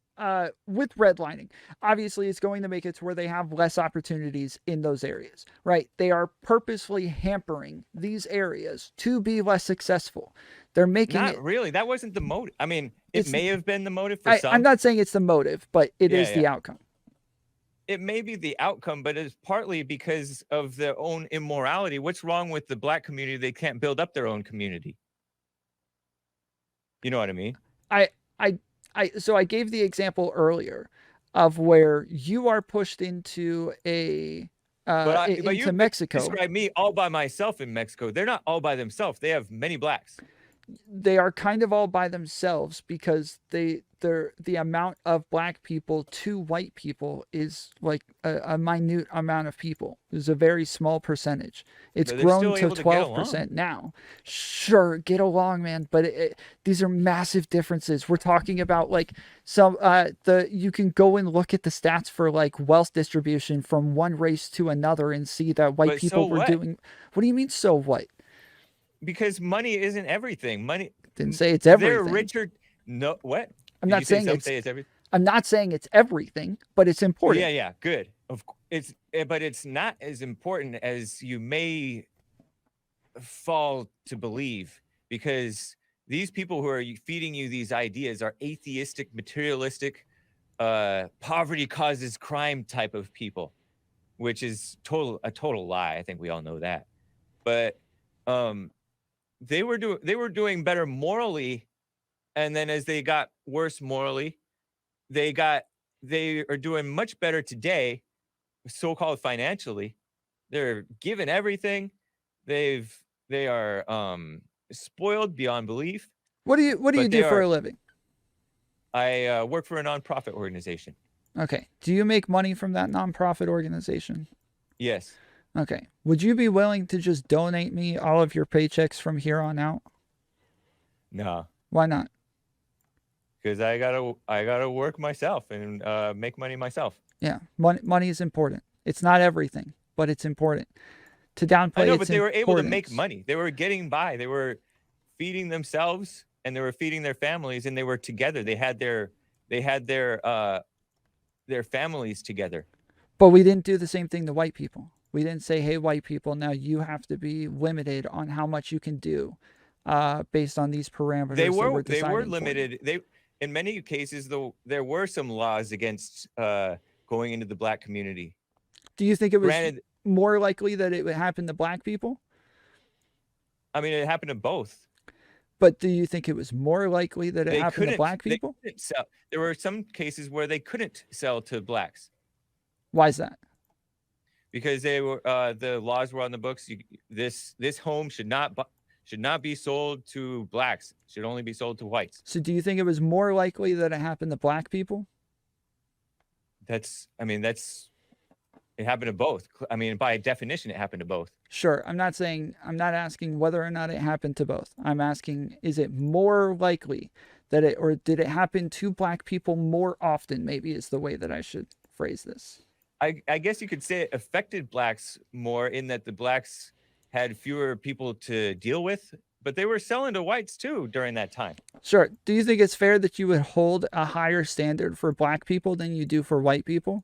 with redlining, obviously it's going to make it to where they have less opportunities in those areas, right? They are purposefully hampering these areas to be less successful. They're making Not it really. That wasn't the motive. I mean, it may have been the motive for some. I'm not saying it's the motive, but it is the outcome. It may be the outcome, but it's partly because of their own immorality. What's wrong with the black community? They can't build up their own community. You know what I mean? So I gave the example earlier of where you are pushed into into Mexico. Describe me all by myself in Mexico. They're not all by themselves. They have many blacks. They are kind of all by themselves because the amount of black people to white people is like a minute amount of people. It's a very small percentage. It's grown to 12% now. Sure, get along, man. But these are massive differences. We're talking about like you can go and look at the stats for like wealth distribution from one race to another and see that white people were doing. What do you mean? So what? Because money isn't everything. Money didn't say it's everything. They're richer. No, what? I'm not saying it's everything. I'm not saying it's everything, but it's important. Yeah, good. But it's not as important as you may fall to believe, because these people who are feeding you these ideas are atheistic, materialistic, poverty causes crime type of people, which is a total lie. I think we all know that. But they were doing better morally, and then as they got worse morally, they are doing much better today, so-called financially. They're given everything. They are spoiled beyond belief. What do you do for a living? I work for a nonprofit organization. Okay. Do you make money from that nonprofit organization? Yes. Okay. Would you be willing to just donate me all of your paychecks from here on out? No. Why not? Because I gotta work myself and make money myself. Yeah, money is important. It's not everything, but it's important. To downplay I know, its but they were able to make importance. money. They were getting by. They were feeding themselves and they were feeding their families, and they were together. They had their families together. But we didn't do the same thing to white people. We didn't say, hey, white people, now you have to be limited on how much you can do based on these parameters. They were limited. In many cases, though, there were some laws against going into the black community. Do you think it was more likely that it would happen to black people? I mean, it happened to both. But do you think it was more likely that it happened to black people? There were some cases where they couldn't sell to blacks. Why is that? Because they were the laws were on the books. This home should not be sold to blacks. Should only be sold to whites. So do you think it was more likely that it happened to black people? It happened to both. I mean, by definition, it happened to both. Sure. I'm not asking whether or not it happened to both. I'm asking, is it more likely or did it happen to black people more often? Maybe is the way that I should phrase this. I guess you could say it affected blacks more in that the blacks had fewer people to deal with, but they were selling to whites too during that time. Sure. Do you think it's fair that you would hold a higher standard for black people than you do for white people?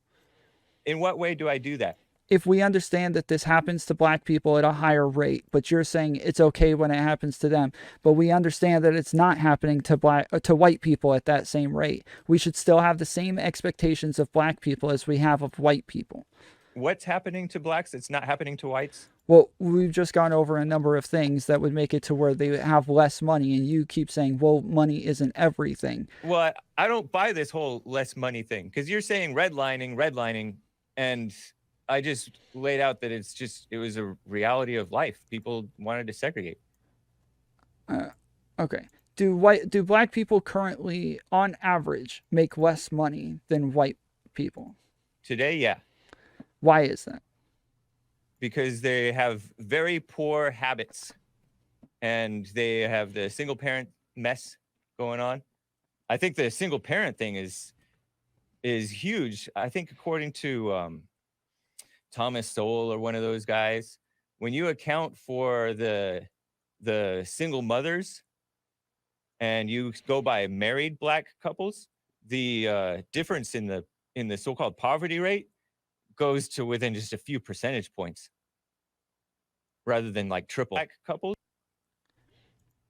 In what way do I do that? If we understand that this happens to black people at a higher rate, but you're saying it's okay when it happens to them, but we understand that it's not happening to white people at that same rate, we should still have the same expectations of black people as we have of white people. what's happening to blacks that's not happening to whites? Well, we've just gone over a number of things that would make it to where they have less money, and you keep saying, well, money isn't everything. Well, I don't buy this whole less money thing, because you're saying redlining, and I just laid out that it was a reality of life. People wanted to segregate. Okay. Do black people currently, on average, make less money than white people? Today, yeah, Why is that? because they have very poor habits, and they have the single parent mess going on. I think the single parent thing is huge. I think according to Thomas Sowell or one of those guys, when you account for the single mothers and you go by married black couples, the difference in the so-called poverty rate goes to within just a few percentage points, rather than like triple black couples.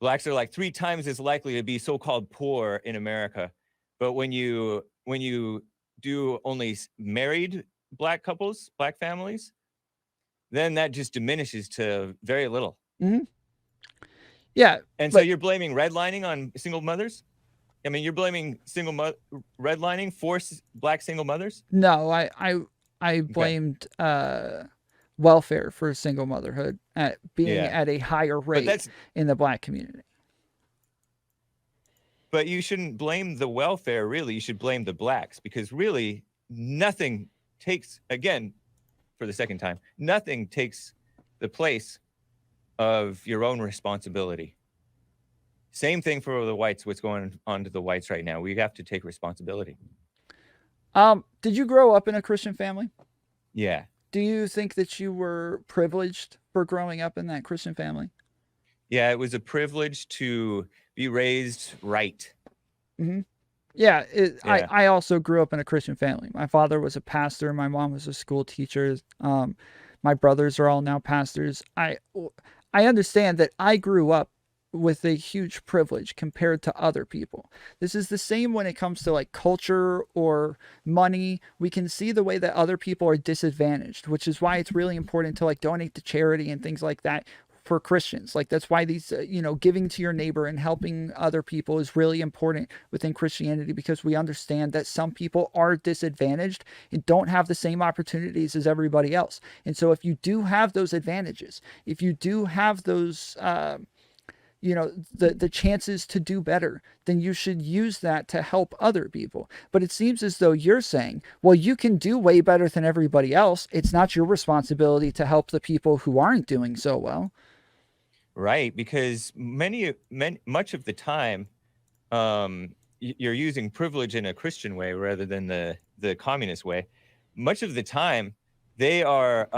Blacks are like 3 times as likely to be so-called poor in America. But when you do only married black couples, black families, then that just diminishes to very little. Yeah. And so you're blaming redlining on single mothers? I mean, you're blaming redlining for black single mothers? No, I blamed welfare for single motherhood at being at a higher rate in the black community. But you shouldn't blame the welfare, really. You should blame the blacks, because really nothing takes, again, for the second time, nothing takes the place of your own responsibility. Same thing for the whites. What's going on to the whites right now? We have to take responsibility. Did you grow up in a Christian family? Yeah. Do you think that you were privileged for growing up in that Christian family? Yeah, it was a privilege to be raised right. Yeah, I also grew up in a Christian family. My father was a pastor. My mom was a school teacher. My brothers are all now pastors. I understand that I grew up with a huge privilege compared to other people. This is the same when it comes to like culture or money. We can see the way that other people are disadvantaged, which is why it's really important to like donate to charity and things like that for Christians. Like that's why these, giving to your neighbor and helping other people is really important within Christianity, because we understand that some people are disadvantaged and don't have the same opportunities as everybody else. And so if you do have those advantages, if you do have those, the chances to do better, then you should use that to help other people. But it seems as though you're saying, well, you can do way better than everybody else. It's not your responsibility to help the people who aren't doing so well. Right, because much of the time, you're using privilege in a Christian way rather than the communist way. Much of the time, they are.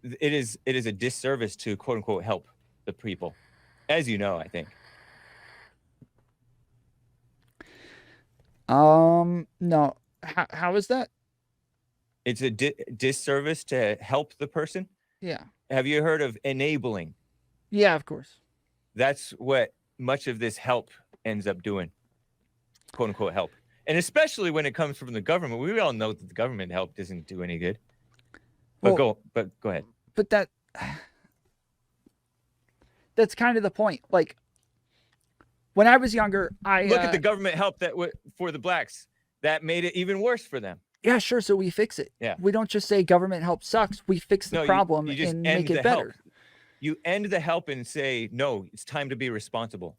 It is a disservice to quote unquote help the people, as you know, I think. No. How is that? It's a disservice to help the person. Yeah. Have you heard of enabling? Yeah, of course. That's what much of this help ends up doing, quote unquote help. And especially when it comes from the government. We all know that the government help doesn't do any good. But go ahead. But that's kind of the point. Like when I was younger, I look at the government help that for the blacks that made it even worse for them. Yeah, sure. So we fix it. Yeah. We don't just say government help sucks. We fix the problem and make it better. Help. You end the help and say, no, it's time to be responsible.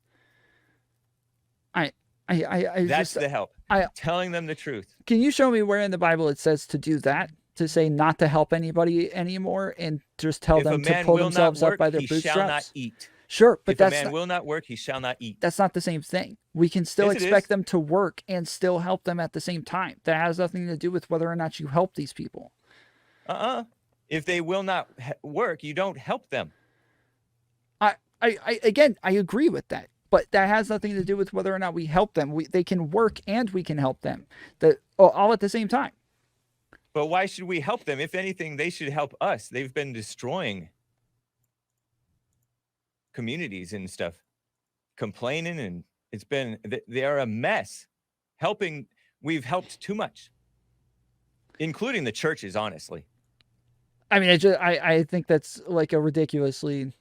That's the help. Telling them the truth. Can you show me where in the Bible it says to do that? To say not to help anybody anymore and just tell them to pull themselves up by their bootstraps? He shall not eat. Sure, but if a man will not work, he shall not eat. That's not the same thing. We can still expect them to work and still help them at the same time. That has nothing to do with whether or not you help these people. If they will not work, you don't help them. Again, I agree with that. But that has nothing to do with whether or not we help them. They can work and we can help them. All at the same time. But why should we help them? If anything, they should help us. They've been destroying communities and stuff, complaining, and they are a mess. We've helped too much. including the churches, honestly. I mean, I think that's like a ridiculously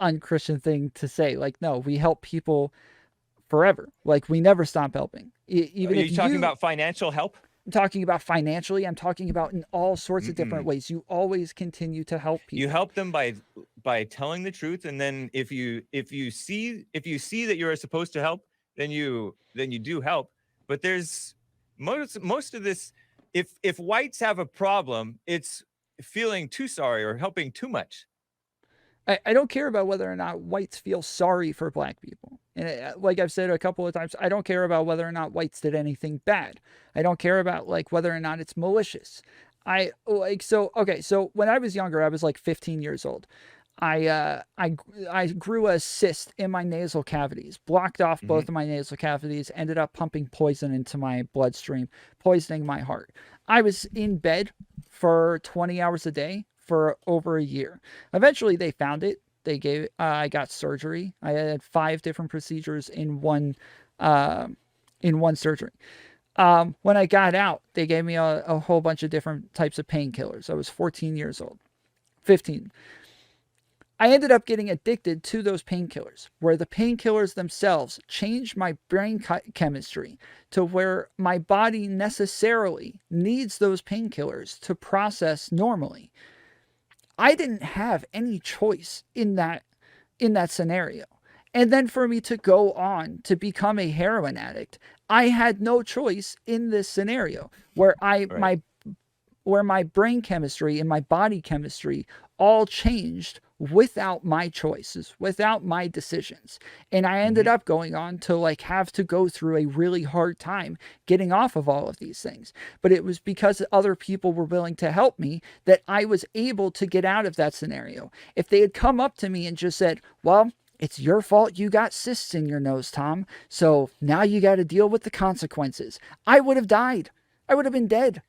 unchristian thing to say. Like, no, we help people forever. Like, we never stop helping. Even Are if you talking about financial help? I'm talking about financially, I'm talking about in all sorts of different ways. You always continue to help people. You help them by telling the truth, and then if you see that you're supposed to help, then you do help. But there's most of this. If whites have a problem, it's feeling too sorry or helping too much. I don't care about whether or not whites feel sorry for black people. And like I've said a couple of times, I don't care about whether or not whites did anything bad. I don't care about like whether or not it's malicious. So when I was younger, I was like 15 years old. I grew a cyst in my nasal cavities, blocked off both of my nasal cavities, ended up pumping poison into my bloodstream, poisoning my heart. I was in bed for 20 hours a day for over a year. Eventually they found it. I got surgery. I had 5 different procedures in one surgery. When I got out, they gave me a whole bunch of different types of painkillers. I was 14 years old, 15. I ended up getting addicted to those painkillers, where the painkillers themselves changed my brain chemistry to where my body necessarily needs those painkillers to process normally. I didn't have any choice in that scenario. And then for me to go on to become a heroin addict, I had no choice in this scenario where where my brain chemistry and my body chemistry all changed without my choices, without my decisions. And I ended up going on to like have to go through a really hard time getting off of all of these things. But it was because other people were willing to help me that I was able to get out of that scenario. If they had come up to me and just said, well, it's your fault you got cysts in your nose, Tom, so now you got to deal with the consequences, I would have died. I would have been dead.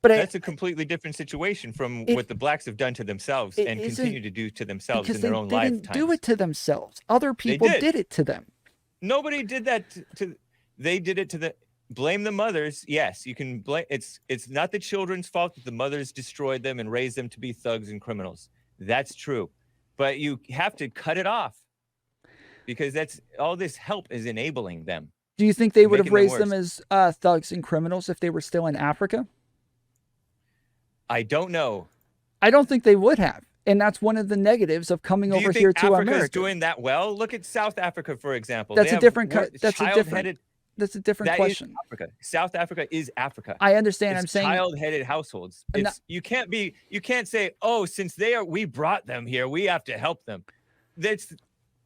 But that's a completely different situation from what the blacks have done to themselves and continue to do to themselves in their own lifetimes. They didn't do it to themselves. Other people did it to them. Nobody did that they did it to the blame the mothers. Yes, you can blame. It's not the children's fault that the mothers destroyed them and raised them to be thugs and criminals. That's true. But you have to cut it off because that's all this help is enabling them. Do you think they would have raised them as thugs and criminals if they were still in Africa? I don't know. I don't think they would have. And that's one of the negatives of coming over here to America. Africa's doing that well? Look at South Africa, for example. That's a different question. South Africa is Africa. I understand. I'm saying child-headed households. You can't say, oh, since we brought them here, we have to help them.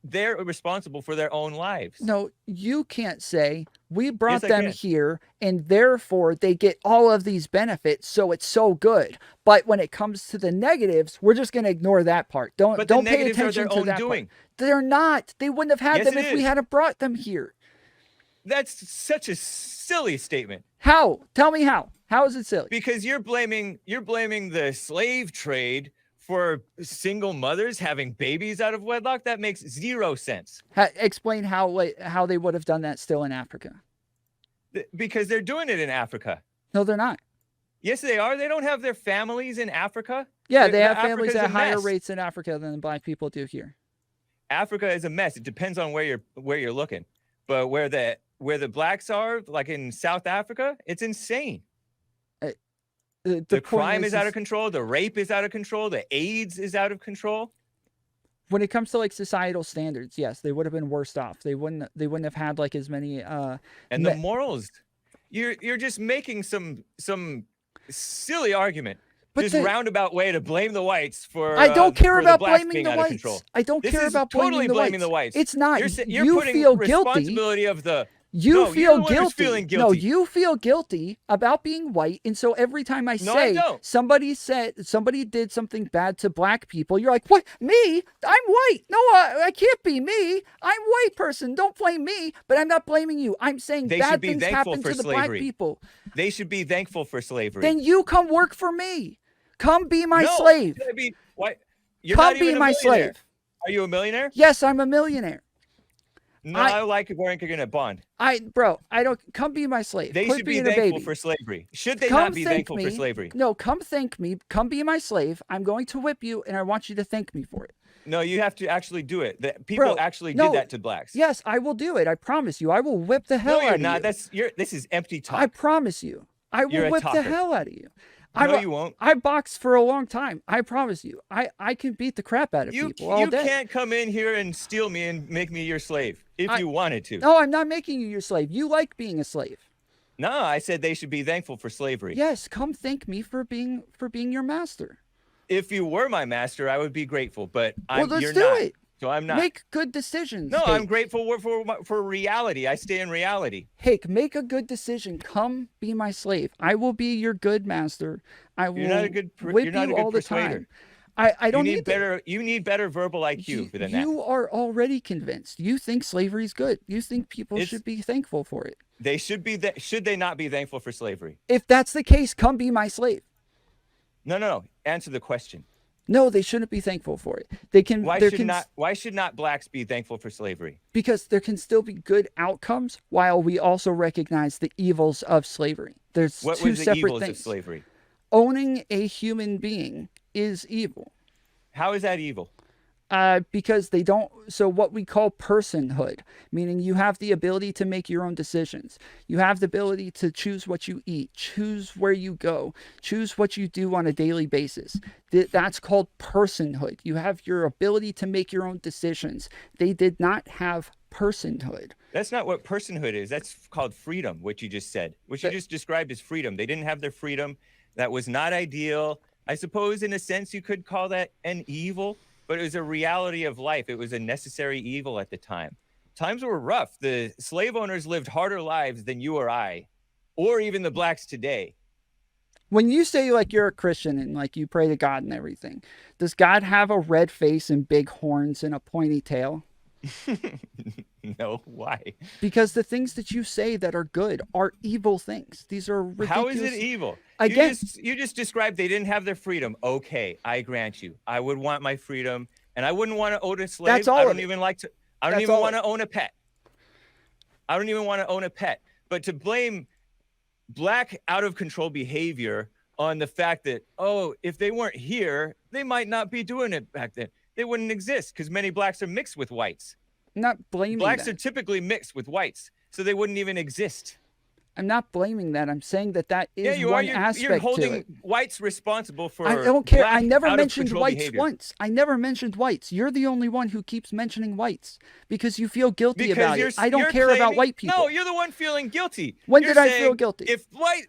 They're responsible for their own lives. No, you can't say we brought them here and therefore they get all of these benefits, so it's so good. But when it comes to the negatives, we're just going to ignore that part. Don't pay attention to that part. They're not. They wouldn't have had them if we hadn't brought them here. That's such a silly statement. How? Tell me how. How is it silly? Because you're blaming the slave trade for single mothers having babies out of wedlock. That makes zero sense. Explain how they would have done that still in Africa. Because they're doing it in Africa. No, they're not. Yes, they are. They don't have their families in Africa. Yeah, they have families at higher rates in Africa than black people do here. Africa is a mess. It depends on where you're looking. But where the blacks are, like in South Africa, it's insane. The crime is out of control. The rape is out of control. The AIDS is out of control. When it comes to like societal standards, yes, they would have been worse off. They wouldn't have had like as many. And the morals, you're just making some silly argument. But roundabout way to blame the whites for. I don't care about blaming the whites. I don't care about blaming the whites. It's not. You feel guilty. Responsibility of the. You feel guilty. No, you feel guilty about being white, and so every time I say somebody did something bad to black people, you're like, "What? Me? I'm white. No, I can't be me. I'm a white person. Don't blame me." But I'm not blaming you. I'm saying bad things happen to the black people. They should be thankful for slavery. Then you come work for me. Come be my slave. You're come not even be my slave. Are you a millionaire? Yes, I'm a millionaire. No, I like wearing a bond. Bro, I don't come be my slave. They Quit should be being a thankful baby. for slavery. Should they Come not be thank thankful me. for slavery? No, come thank me. Come be my slave. I'm going to whip you, and I want you to thank me for it. No, you have to actually do it. People Bro, actually no. did that to blacks. Yes, I will do it. I promise you. I will whip the hell No, you're out not. of you. This is empty talk. I promise you. I will You're a whip the talker. hell out of you. No, you won't. I boxed for a long time. I promise you. I can beat the crap out of people all day. You can't come in here and steal me and make me your slave if you wanted to. No, I'm not making you your slave. You like being a slave. No, I said they should be thankful for slavery. Yes, come thank me for being your master. If you were my master, I would be grateful, but Let's you're do not. it. So I'm not. Make good decisions. No, Hake. I'm grateful for reality. I stay in reality. Hake, make a good decision. Come be my slave. I will be your good master. I will You're not a good whip you're not you a good all the persuader. time. I don't you need need better. You need better verbal IQ than that. You are already convinced. You think slavery is good. You think people should be thankful for it. They should be. Should they not be thankful for slavery? If that's the case, come be my slave. No. Answer the question. No, they shouldn't be thankful for it. They can. Why should not blacks be thankful for slavery? Because there can still be good outcomes while we also recognize the evils of slavery. There's What two was the separate evils things. of slavery? Owning a human being is evil. How is that evil? Because they don't. So what we call personhood, meaning you have the ability to make your own decisions. You have the ability to choose what you eat, choose where you go, choose what you do on a daily basis. That's called personhood. You have your ability to make your own decisions. They did not have personhood. That's not what personhood is. That's called freedom, what you just said. What you just described as freedom. They didn't have their freedom. That was not ideal. I suppose in a sense you could call that an evil, but it was a reality of life. It was a necessary evil at the time. Times were rough. The slave owners lived harder lives than you or I, or even the blacks today. When you say like you're a Christian and like you pray to God and everything, does God have a red face and big horns and a pointy tail? No, why? Because the things that you say that are good are evil things. These are ridiculous. How is it evil? Again, you just described they didn't have their freedom. Okay, I grant you. I would want my freedom, and I wouldn't want to own a slave. That's all I of don't it. even like to. I don't That's even all want of to own a pet. I don't even want to own a pet. But to blame black out of control behavior on the fact that, oh, if they weren't here, they might not be doing it back then. They wouldn't exist because many blacks are mixed with whites. I'm not blaming Blacks that. are typically mixed with whites, so they wouldn't even exist. I'm not blaming that. I'm saying that is Yeah, you one are. aspect You're holding to it. whites responsible for. I don't care. black I never out of mentioned control whites behavior. once. I never mentioned whites. You're the only one who keeps mentioning whites because you feel guilty Because about you're, it. I don't you're care about claiming- white people. No, you're the one feeling guilty. When You're did I feel saying guilty?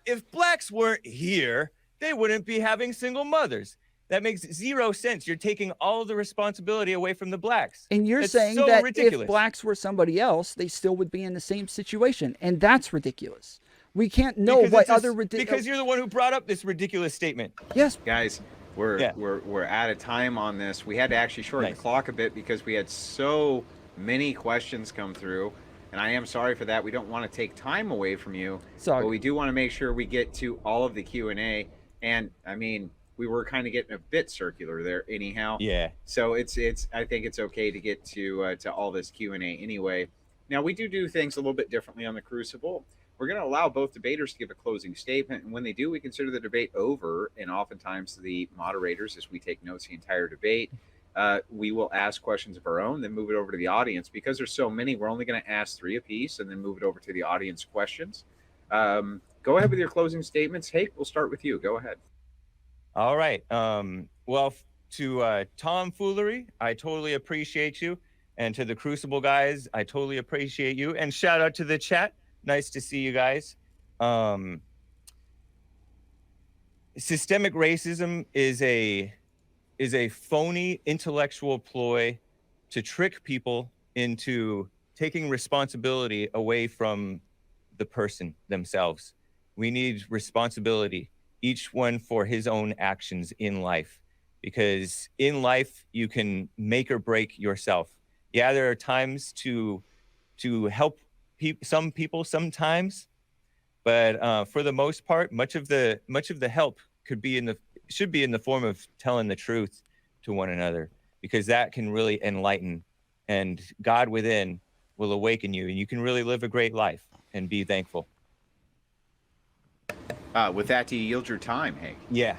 If blacks weren't here, they wouldn't be having single mothers. That makes zero sense. You're taking all the responsibility away from the blacks. And you're That's saying so that ridiculous. if blacks were somebody else, they still would be in the same situation. And that's ridiculous. We can't know Because what it's a- other ridiculous. Because you're the one who brought up this ridiculous statement. Yes. Guys, we're out of time on this. We had to actually shorten the clock a bit because we had so many questions come through. And I am sorry for that. We don't want to take time away from you. Sorry. But we do want to make sure we get to all of the Q&A. And I mean, we were kind of getting a bit circular there anyhow. Yeah. So I think it's okay to get to all this Q&A anyway. Now we do things a little bit differently on the Crucible. We're going to allow both debaters to give a closing statement, and when they do, we consider the debate over. And oftentimes, the moderators, as we take notes the entire debate, we will ask questions of our own, then move it over to the audience. Because there's so many, we're only going to ask 3 apiece, and then move it over to the audience questions. Go ahead with your closing statements. Hake, we'll start with you. Go ahead. All right. Well, to Tom Foolery, I totally appreciate you. And to the Crucible guys, I totally appreciate you. And shout out to the chat. Nice to see you guys. Systemic racism is a phony intellectual ploy to trick people into taking responsibility away from the person themselves. We need responsibility, each one for his own actions in life, because in life you can make or break yourself. Yeah, there are times to help some people sometimes, but for the most part, much of the help should be in the form of telling the truth to one another, because that can really enlighten, and God within will awaken you, and you can really live a great life and be thankful. With that, do you yield your time, Hank? Yeah.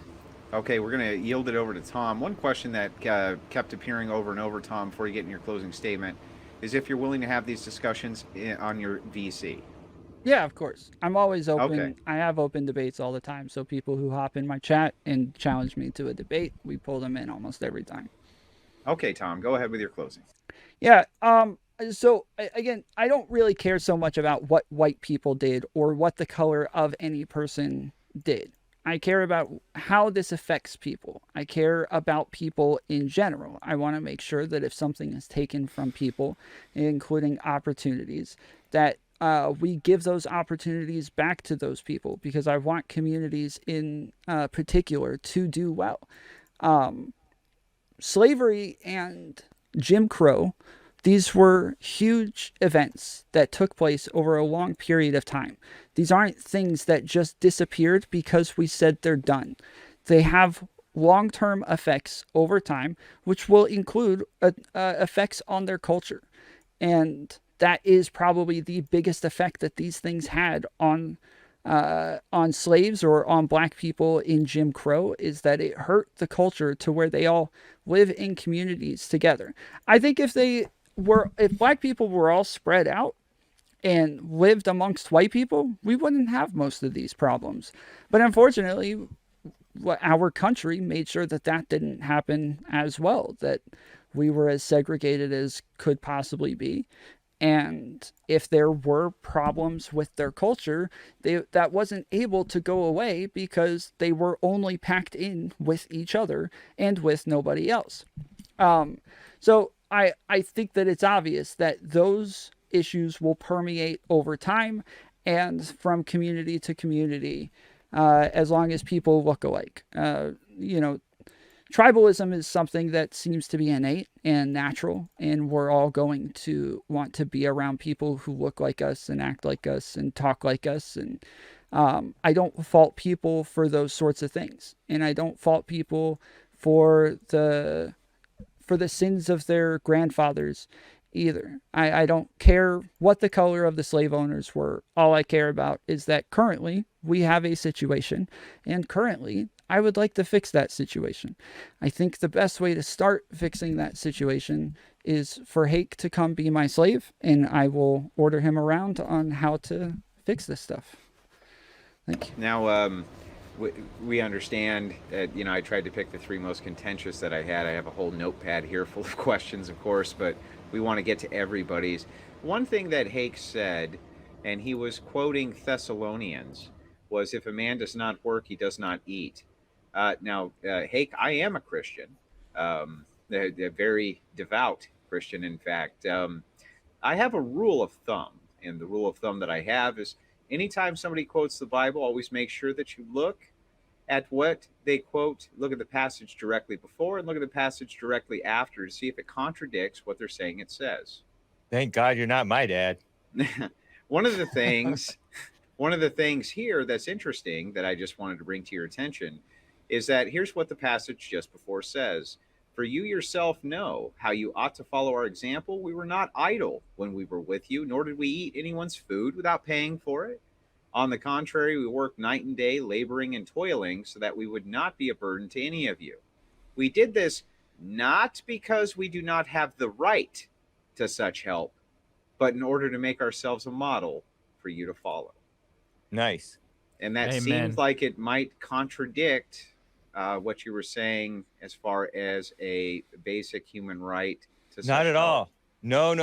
Okay, we're going to yield it over to Tom. One question that kept appearing over and over, Tom, before you get in your closing statement, is if you're willing to have these discussions on your VC. Yeah, of course. I'm always open. Okay. I have open debates all the time. So people who hop in my chat and challenge me to a debate, we pull them in almost every time. Okay, Tom, go ahead with your closing. Yeah. So again, I don't really care so much about what white people did or what the color of any person did. I care about how this affects people. I care about people in general. I want to make sure that if something is taken from people, including opportunities, that we give those opportunities back to those people, because I want communities in particular to do well. Slavery and Jim Crow, these were huge events that took place over a long period of time. These aren't things that just disappeared because we said they're done. They have long-term effects over time, which will include effects on their culture. And that is probably the biggest effect that these things had on slaves or on black people in Jim Crow, is that it hurt the culture to where they all live in communities together. I think if black people were all spread out and lived amongst white people, we wouldn't have most of these problems. But unfortunately, our country made sure that that didn't happen as well, that we were as segregated as could possibly be. And if there were problems with their culture, that wasn't able to go away because they were only packed in with each other and with nobody else. So I think that it's obvious that those issues will permeate over time and from community to community, as long as people look alike. Tribalism is something that seems to be innate and natural, and we're all going to want to be around people who look like us and act like us and talk like us. And I don't fault people for those sorts of things, and I don't fault people for the sins of their grandfathers either. I don't care what the color of the slave owners were. All I care about is that currently we have a situation, and currently I would like to fix that situation. I think the best way to start fixing that situation is for Hake to come be my slave, and I will order him around on how to fix this stuff. Thank you. Now, we understand that, I tried to pick the three most contentious that I had. I have a whole notepad here full of questions, of course, but we want to get to everybody's. One thing that Hake said, and he was quoting Thessalonians, was, if a man does not work, he does not eat. Now, Hake, I am a Christian, a very devout Christian, in fact. I have a rule of thumb, and the rule of thumb that I have is anytime somebody quotes the Bible, always make sure that you look at what they quote, look at the passage directly before and look at the passage directly after to see if it contradicts what they're saying it says. Thank God you're not my dad. One of the things here that's interesting that I just wanted to bring to your attention is that here's what the passage just before says. For you yourself know how you ought to follow our example. We were not idle when we were with you, nor did we eat anyone's food without paying for it. On the contrary, we worked night and day, laboring and toiling, so that we would not be a burden to any of you. We did this not because we do not have the right to such help, but in order to make ourselves a model for you to follow. Nice. And that Amen. seems like it might contradict what you were saying as far as a basic human right to Not at help. all. No.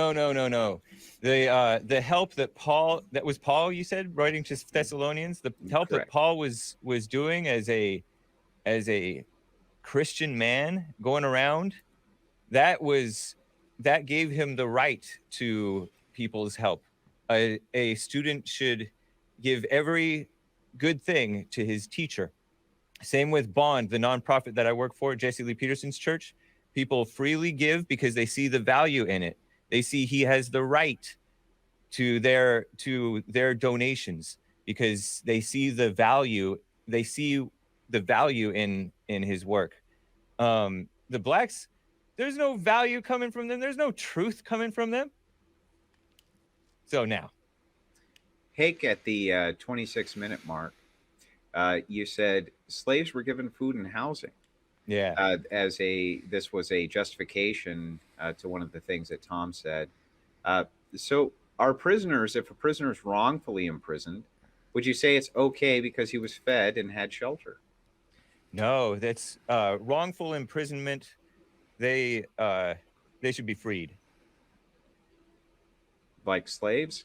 The help that was Paul, you said, writing to Thessalonians, the help Correct. that Paul was doing as a Christian man going around, that gave him the right to people's help. A student should give every good thing to his teacher. Same with Bond, the nonprofit that I work for, Jesse Lee Peterson's church. People freely give because they see the value in it. They see he has the right to their donations because they see the value. They see the value in his work. The blacks, there's no value coming from them. There's no truth coming from them. So now, Hake, at the 26-minute mark, you said slaves were given food and housing yeah. as this was a justification to one of the things that Tom said. Uh, so, are prisoners, if a prisoner is wrongfully imprisoned, would you say it's okay because he was fed and had shelter? No, that's wrongful imprisonment. They should be freed. Like slaves?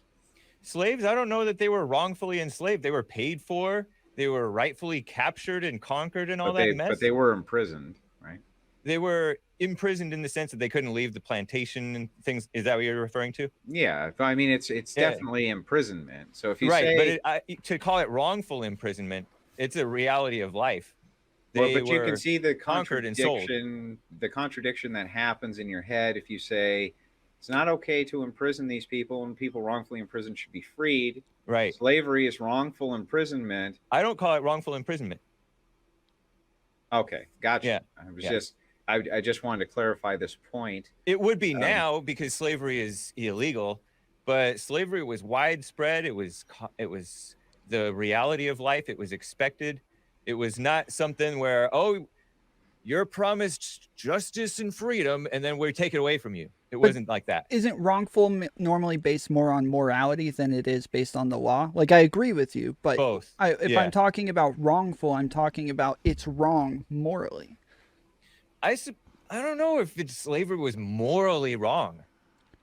Slaves, I don't know that they were wrongfully enslaved. They were paid for. They were rightfully captured and conquered and all that But mess. they were imprisoned, right? They were imprisoned in the sense that they couldn't leave the plantation and things. Is that what you're referring to? Yeah, I mean it's Yeah. definitely imprisonment. So if you Right, say, but to call it wrongful imprisonment, it's a reality of life. well, They but you can were see the conquered and sold. contradiction that happens in your head if you say it's not okay to imprison these people and people wrongfully imprisoned should be freed. Right. Slavery is wrongful imprisonment. I don't call it wrongful imprisonment. Okay, gotcha. Yeah. I just wanted to clarify this point. It would be now because slavery is illegal, but slavery was widespread. It was the reality of life. It was expected. It was not something where, oh, you're promised justice and freedom, and then we take it away from you. It wasn't like that. Isn't wrongful normally based more on morality than it is based on the law? Like, I agree with you, but Both. If I'm talking about wrongful, I'm talking about it's wrong morally. I don't know if slavery was morally wrong.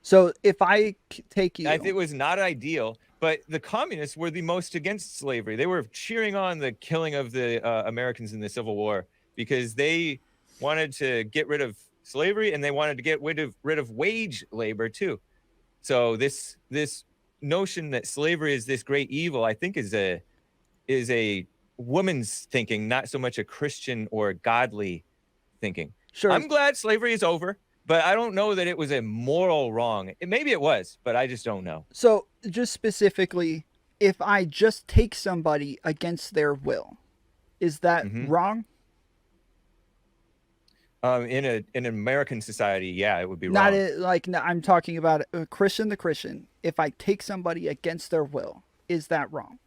So if I take you, it was not ideal, but the communists were the most against slavery. They were cheering on the killing of the Americans in the Civil War because they wanted to get rid of slavery and they wanted to get rid of wage labor too. So this notion that slavery is this great evil, I think, is a woman's thinking, not so much a Christian or godly thinking. Sure. I'm glad slavery is over, but I don't know that it was a moral wrong. Maybe it was, but I just don't know. So just specifically, if I just take somebody against their will, is that wrong? In an American society, yeah, it would be Not wrong. I'm talking about a Christian to Christian. If I take somebody against their will, is that wrong?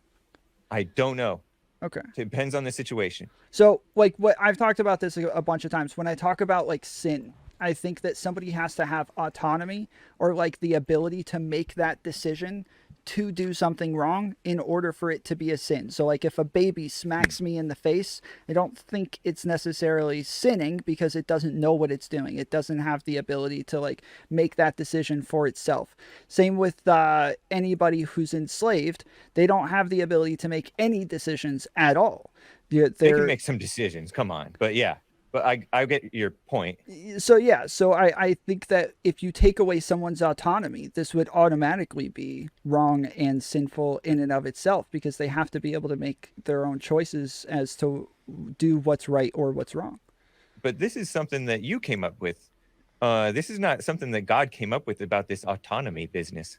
I don't know. Okay. Depends on the situation. So, like, what I've talked about this a bunch of times. When I talk about like sin, I think that somebody has to have autonomy or like the ability to make that decision to do something wrong in order for it to be a sin. So like if a baby smacks me in the face, I don't think it's necessarily sinning because it doesn't know what it's doing. It doesn't have the ability to like make that decision for itself. Same with anybody who's enslaved. They don't have the ability to make any decisions at all. They can make some decisions, come on. But yeah, but I get your point. So yeah, so I think that if you take away someone's autonomy, this would automatically be wrong and sinful in and of itself because they have to be able to make their own choices as to do what's right or what's wrong. But this is something that you came up with. This is not something that God came up with about this autonomy business.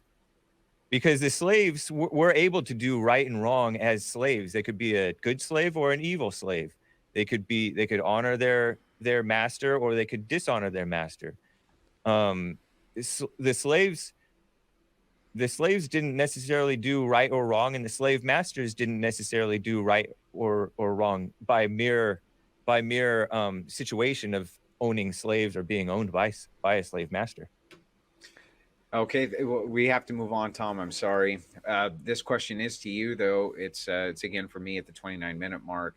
Because the slaves were able to do right and wrong as slaves. They could be a good slave or an evil slave. They could honor their master or they could dishonor their master. The slaves didn't necessarily do right or wrong, and the slave masters didn't necessarily do right or wrong by mere situation of owning slaves or being owned by a slave master. Okay, we have to move on, Tom. I'm sorry. This question is to you, though. It's again for me at the 29-minute mark.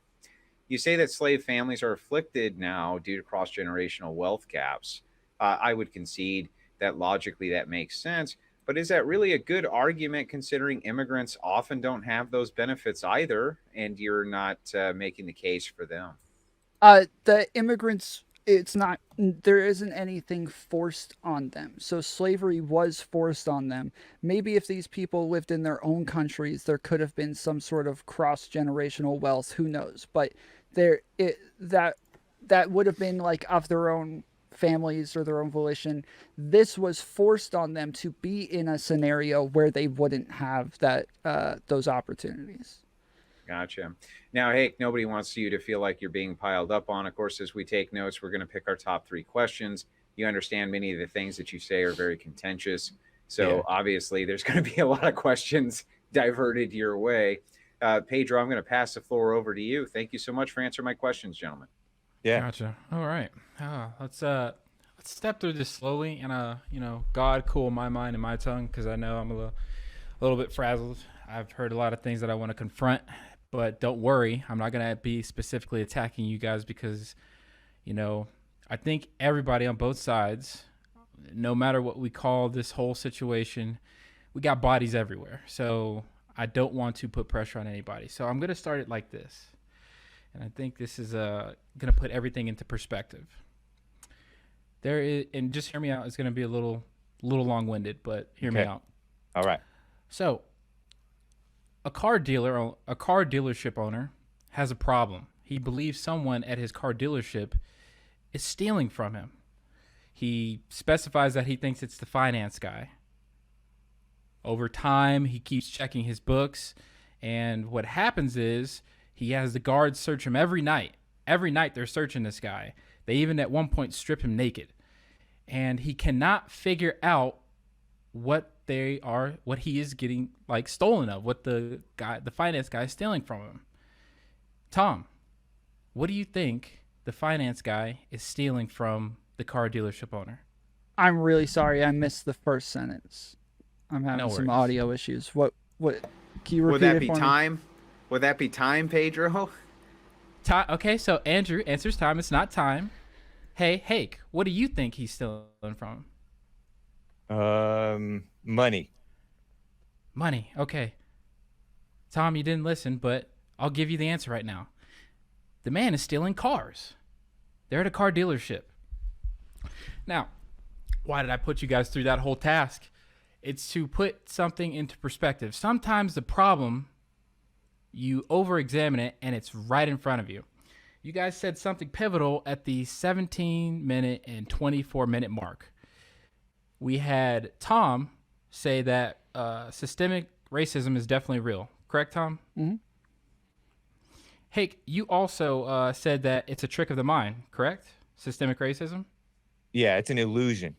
You say that slave families are afflicted now due to cross-generational wealth gaps. I would concede that logically that makes sense, but is that really a good argument considering immigrants often don't have those benefits either, and you're not making the case for them? The immigrants, there isn't anything forced on them. So slavery was forced on them. Maybe if these people lived in their own countries, there could have been some sort of cross-generational wealth, who knows? But that would have been like of their own families or their own volition. This was forced on them to be in a scenario where they wouldn't have those opportunities. Gotcha. Now, hey, nobody wants you to feel like you're being piled up on. Of course, as we take notes, we're going to pick our top 3 questions. You understand many of the things that you say are very contentious. So Yeah. obviously, there's going to be a lot of questions diverted your way. Pedro, I'm going to pass the floor over to you. Thank you so much for answering my questions, gentlemen. Yeah. Gotcha. All right. Let's step through this slowly and God cool my mind and my tongue because I know I'm a little bit frazzled. I've heard a lot of things that I want to confront, but don't worry, I'm not gonna be specifically attacking you guys because I think everybody on both sides, no matter what we call this whole situation, we got bodies everywhere. So I don't want to put pressure on anybody. So I'm gonna start it like this. And I think this is going to put everything into perspective. There is, and just hear me out. It's going to be a little long-winded, but hear me out. All right. So, a car dealership owner has a problem. He believes someone at his car dealership is stealing from him. He specifies that he thinks it's the finance guy. Over time, he keeps checking his books, and what happens is he has the guards search him every night. Every night they're searching this guy. They even at one point strip him naked. And he cannot figure out what he is getting like stolen of, what the finance guy is stealing from him. Tom, what do you think the finance guy is stealing from the car dealership owner? I'm really sorry, I missed the first sentence. I'm having No some worries. audio issues. What can you repeat Would that it be for me? time? Would that be time, Pedro? Okay, so Andrew answers time. It's not time. Hey, Hake, what do you think he's stealing from? Money. Money. Okay. Tom, you didn't listen, but I'll give you the answer right now. The man is stealing cars. They're at a car dealership. Now, why did I put you guys through that whole task? It's to put something into perspective. Sometimes the problem, you over-examine it, and it's right in front of you. You guys said something pivotal at the 17-minute and 24-minute mark. We had Tom say that systemic racism is definitely real. Correct, Tom? Mm-hmm. Hake, you also said that it's a trick of the mind, correct? Systemic racism? Yeah, it's an illusion.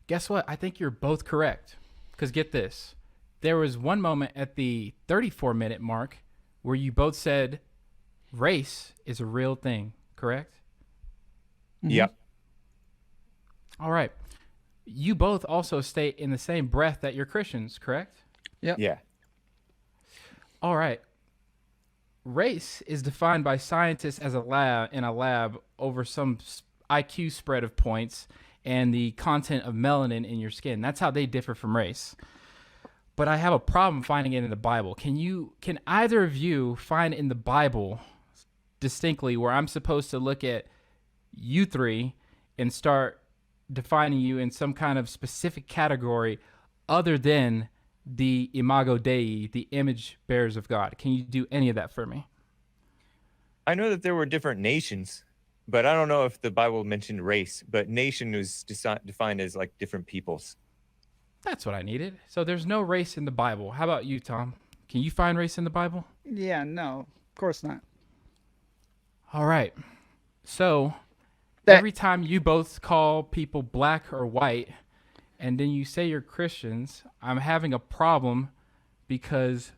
Guess what? I think you're both correct. Because get this. There was one moment at the 34-minute mark where you both said race is a real thing, correct? Mm-hmm. Yep. All right. You both also state in the same breath that you're Christians, correct? Yep. Yeah. All right. Race is defined by scientists as in a lab over some IQ spread of points and the content of melanin in your skin. That's how they differ from race. But I have a problem finding it in the Bible. Can either of you find in the Bible distinctly where I'm supposed to look at you three and start defining you in some kind of specific category other than the imago Dei, the image bearers of God? Can you do any of that for me? I know that there were different nations, but I don't know if the Bible mentioned race, but nation was defined as like different peoples. That's what I needed. So there's no race in the Bible. How about you, Tom? Can you find race in the Bible? Yeah, no, of course not. All right. So That- every time you both call people black or white, and then you say you're Christians, I'm having a problem because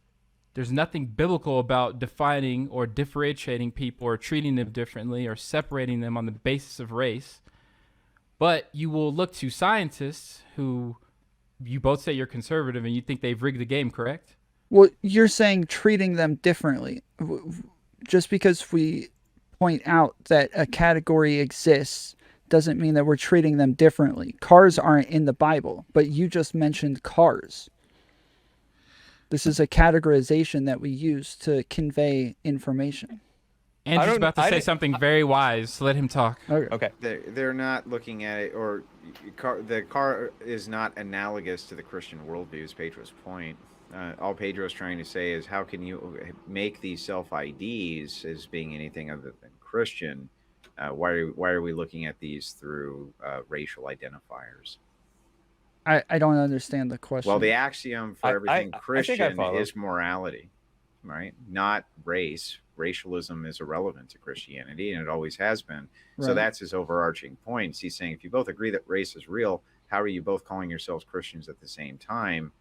there's nothing biblical about defining or differentiating people or treating them differently or separating them on the basis of race. But you will look to scientists who you both say you're conservative and you think they've rigged the game, correct? Well, you're saying treating them differently. Just because we point out that a category exists doesn't mean that we're treating them differently. Cars aren't in the Bible, but you just mentioned cars. This is a categorization that we use to convey information. Andrew's about to say didn't- something very wise, so let him talk. Okay. They're not looking at it, or the car is not analogous to the Christian worldview, is Pedro's point. All Pedro's trying to say is, how can you make these self-IDs as being anything other than Christian? Why are we looking at these through racial identifiers? I don't understand the question. Well, the axiom for everything I think I Christian follow. is morality, right? Not race. Racialism is irrelevant to Christianity, and it always has been. So Right. that's his overarching point. He's saying if you both agree that race is real, how are you both calling yourselves Christians at the same time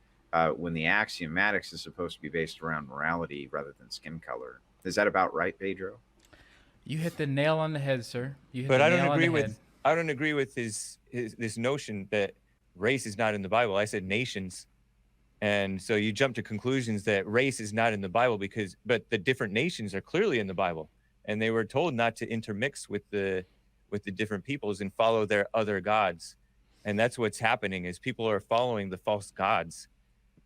when the axiomatics is supposed to be based around morality rather than skin color? Is that about right, Pedro? You hit the nail on the head, sir. You hit But the I don't nail on agree the with head. I don't agree with his this notion that race is not in the Bible. I said nations. And so you jump to conclusions that race is not in the Bible but the different nations are clearly in the Bible, and they were told not to intermix with the different peoples and follow their other gods. And that's what's happening is people are following the false gods,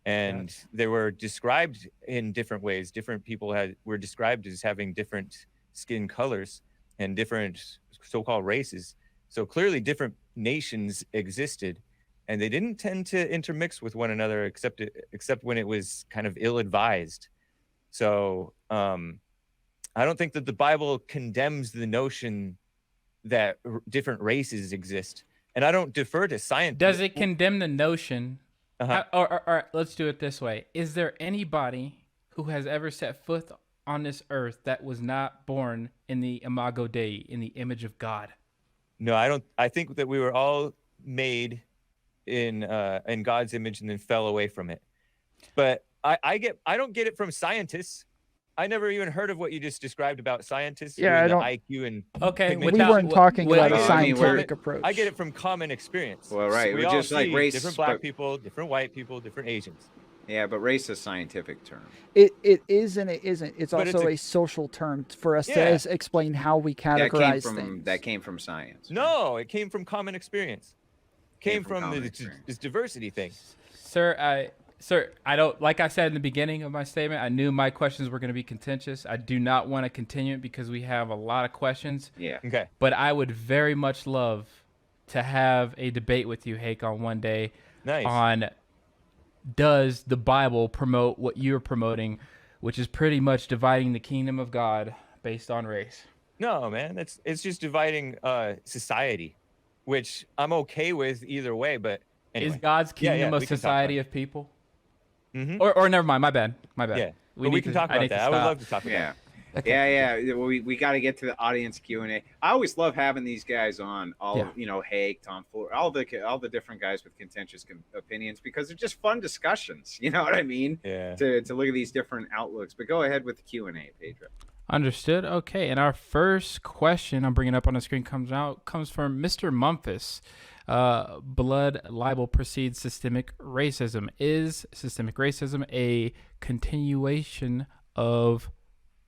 and they were described in different ways. Different people were described as having different skin colors and different so-called races. So clearly different nations existed, and they didn't tend to intermix with one another except when it was kind of ill-advised. So I don't think that the Bible condemns the notion that different races exist. And I don't defer to science. Does it condemn the notion? Uh-huh. Or let's do it this way. Is there anybody who has ever set foot on this earth that was not born in the imago Dei, in the image of God? No, I don't. I think that we were all made in God's image and then fell away from it. But I don't get it from scientists. I never even heard of what you just described about scientists. Yeah, I doing don't- the IQ and Okay, pigment. We weren't talking about a well, I mean, scientific approach. I get it from common experience. Well, right. We We're all just like see race, different black but- people, different white people, different Asians. Yeah, but race is a scientific term. It is and it isn't. It's But also it's a social term for us Yeah. to explain how we That categorize came from things. that came from science. No, it came from common experience. Came from from common this experience. diversity thing. Sir, I don't, like I said in the beginning of my statement, I knew my questions were going to be contentious. I do not want to continue it because we have a lot of questions, Yeah. Okay. but I would very much love to have a debate with you, Hake, on one day Nice. on does the Bible promote what you're promoting, which is pretty much dividing the kingdom of God based on race. No, man, it's just dividing society, which I'm okay with either way. But anyway, Is God's Yeah, kingdom a we can talk society about of people? Mhm. Or never mind, my bad. yeah, but need we can to- talk I about need to that. I would stop. love to talk about Yeah. that. Okay. We got to get to the audience Q&A. I always love having these guys on, Yeah. Hake, Tom Foolery, all the different guys with contentious opinions, because they're just fun discussions. You know what I mean? Yeah. To look at these different outlooks. But go ahead with the Q&A, Pedro. Understood. Okay, and our first question I'm bringing up on the screen comes from Mr. Memphis. Blood libel precedes systemic racism. Is systemic racism a continuation of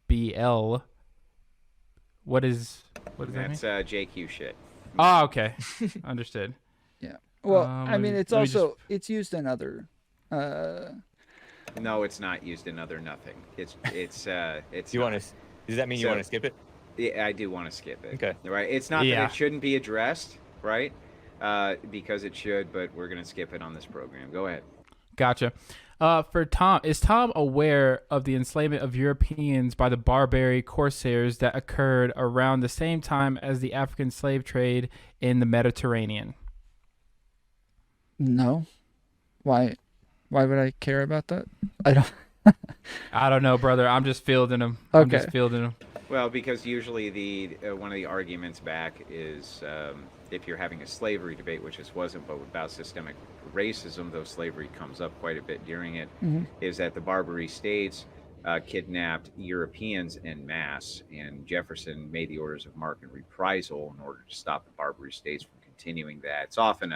BL? What does that mean? That's JQ shit. Oh, okay. Understood. Well, I mean, it's let me just- also it's used in other. No, it's not used in other nothing. It's Do you want to? Does that mean you So- want to skip it? Yeah, I do want to skip it. Okay. Right. It's not Yeah. that it shouldn't be addressed, right? Because it should, but we're gonna skip it on this program. Go ahead. Gotcha. For Tom, is Tom aware of the enslavement of Europeans by the Barbary corsairs that occurred around the same time as the African slave trade in the Mediterranean? No, why would I care about that? I don't. I don't know, brother. I'm just fielding them. Okay. Well, because usually the one of the arguments back is if you're having a slavery debate, which this wasn't, but about systemic racism, though slavery comes up quite a bit during it, is that the Barbary states kidnapped Europeans en masse, and Jefferson made the orders of marque and reprisal in order to stop the Barbary states from continuing that. It's often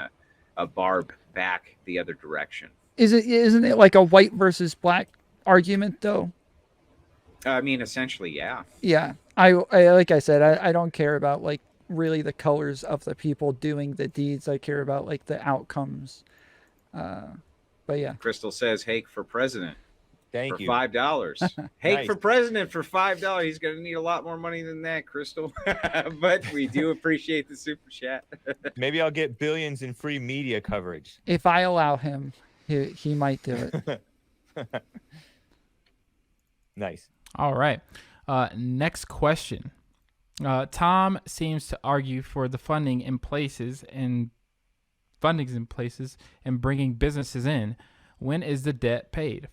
a barb back the other direction. Isn't it like a white versus black argument though? I mean, essentially, yeah. Yeah, I like I said, I don't care about like really the colors of the people doing the deeds. I care about like the outcomes. But yeah, Crystal says Hake for president. Thank for you. $5. Hake Nice. for president for $5. He's going to need a lot more money than that, Crystal. But we do appreciate the super chat. Maybe I'll get billions in free media coverage. if I allow him, he might do it. Nice. All right. Next question. Tom seems to argue for the fundings in places and bringing businesses in. When is the debt paid?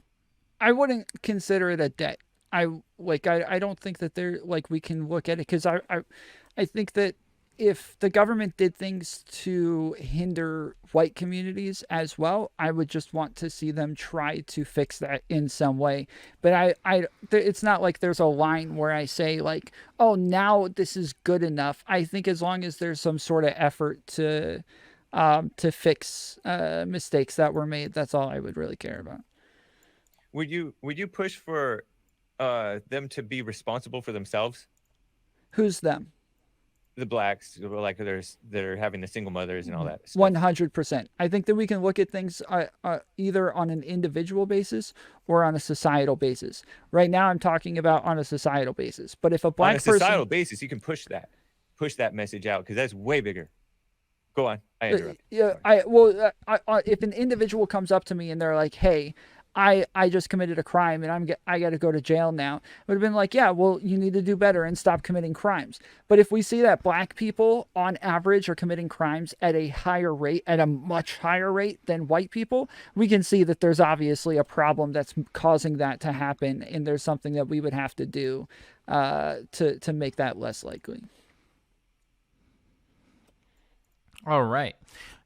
I wouldn't consider it a debt. I don't think that we can look at it because I think that if the government did things to hinder white communities as well, I would just want to see them try to fix that in some way. But it's not like there's a line where I say like, oh, now this is good enough. I think as long as there's some sort of effort to fix mistakes that were made, that's all I would really care about. Would you push for them to be responsible for themselves? Who's them? The blacks, like they're having the single mothers and all that stuff. 100%. I think that we can look at things either on an individual basis or on a societal basis. Right now, I'm talking about on a societal basis. But if a black person, on a societal basis, you can push that message out because that's way bigger. Go on. I interrupted. If an individual comes up to me and they're like, "Hey, I just committed a crime and I got to go to jail now," I would have been like, yeah, well, you need to do better and stop committing crimes. But if we see that black people on average are committing crimes at a much higher rate than white people, we can see that there's obviously a problem that's causing that to happen, and there's something that we would have to do to make that less likely. All right.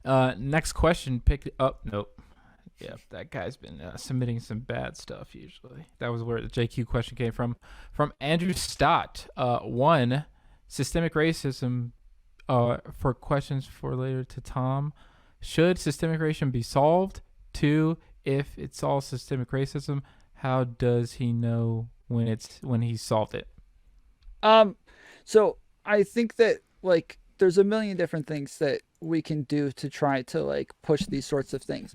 Next question picked up. Nope. Yep, that guy's been submitting some bad stuff usually. That was where the JQ question came from. From Andrew Stott. One, systemic racism for questions for later to Tom. Should systemic racism be solved? Two, if it's all systemic racism, how does he know when he solved it? So I think that like there's a million different things that we can do to try to like push these sorts of things.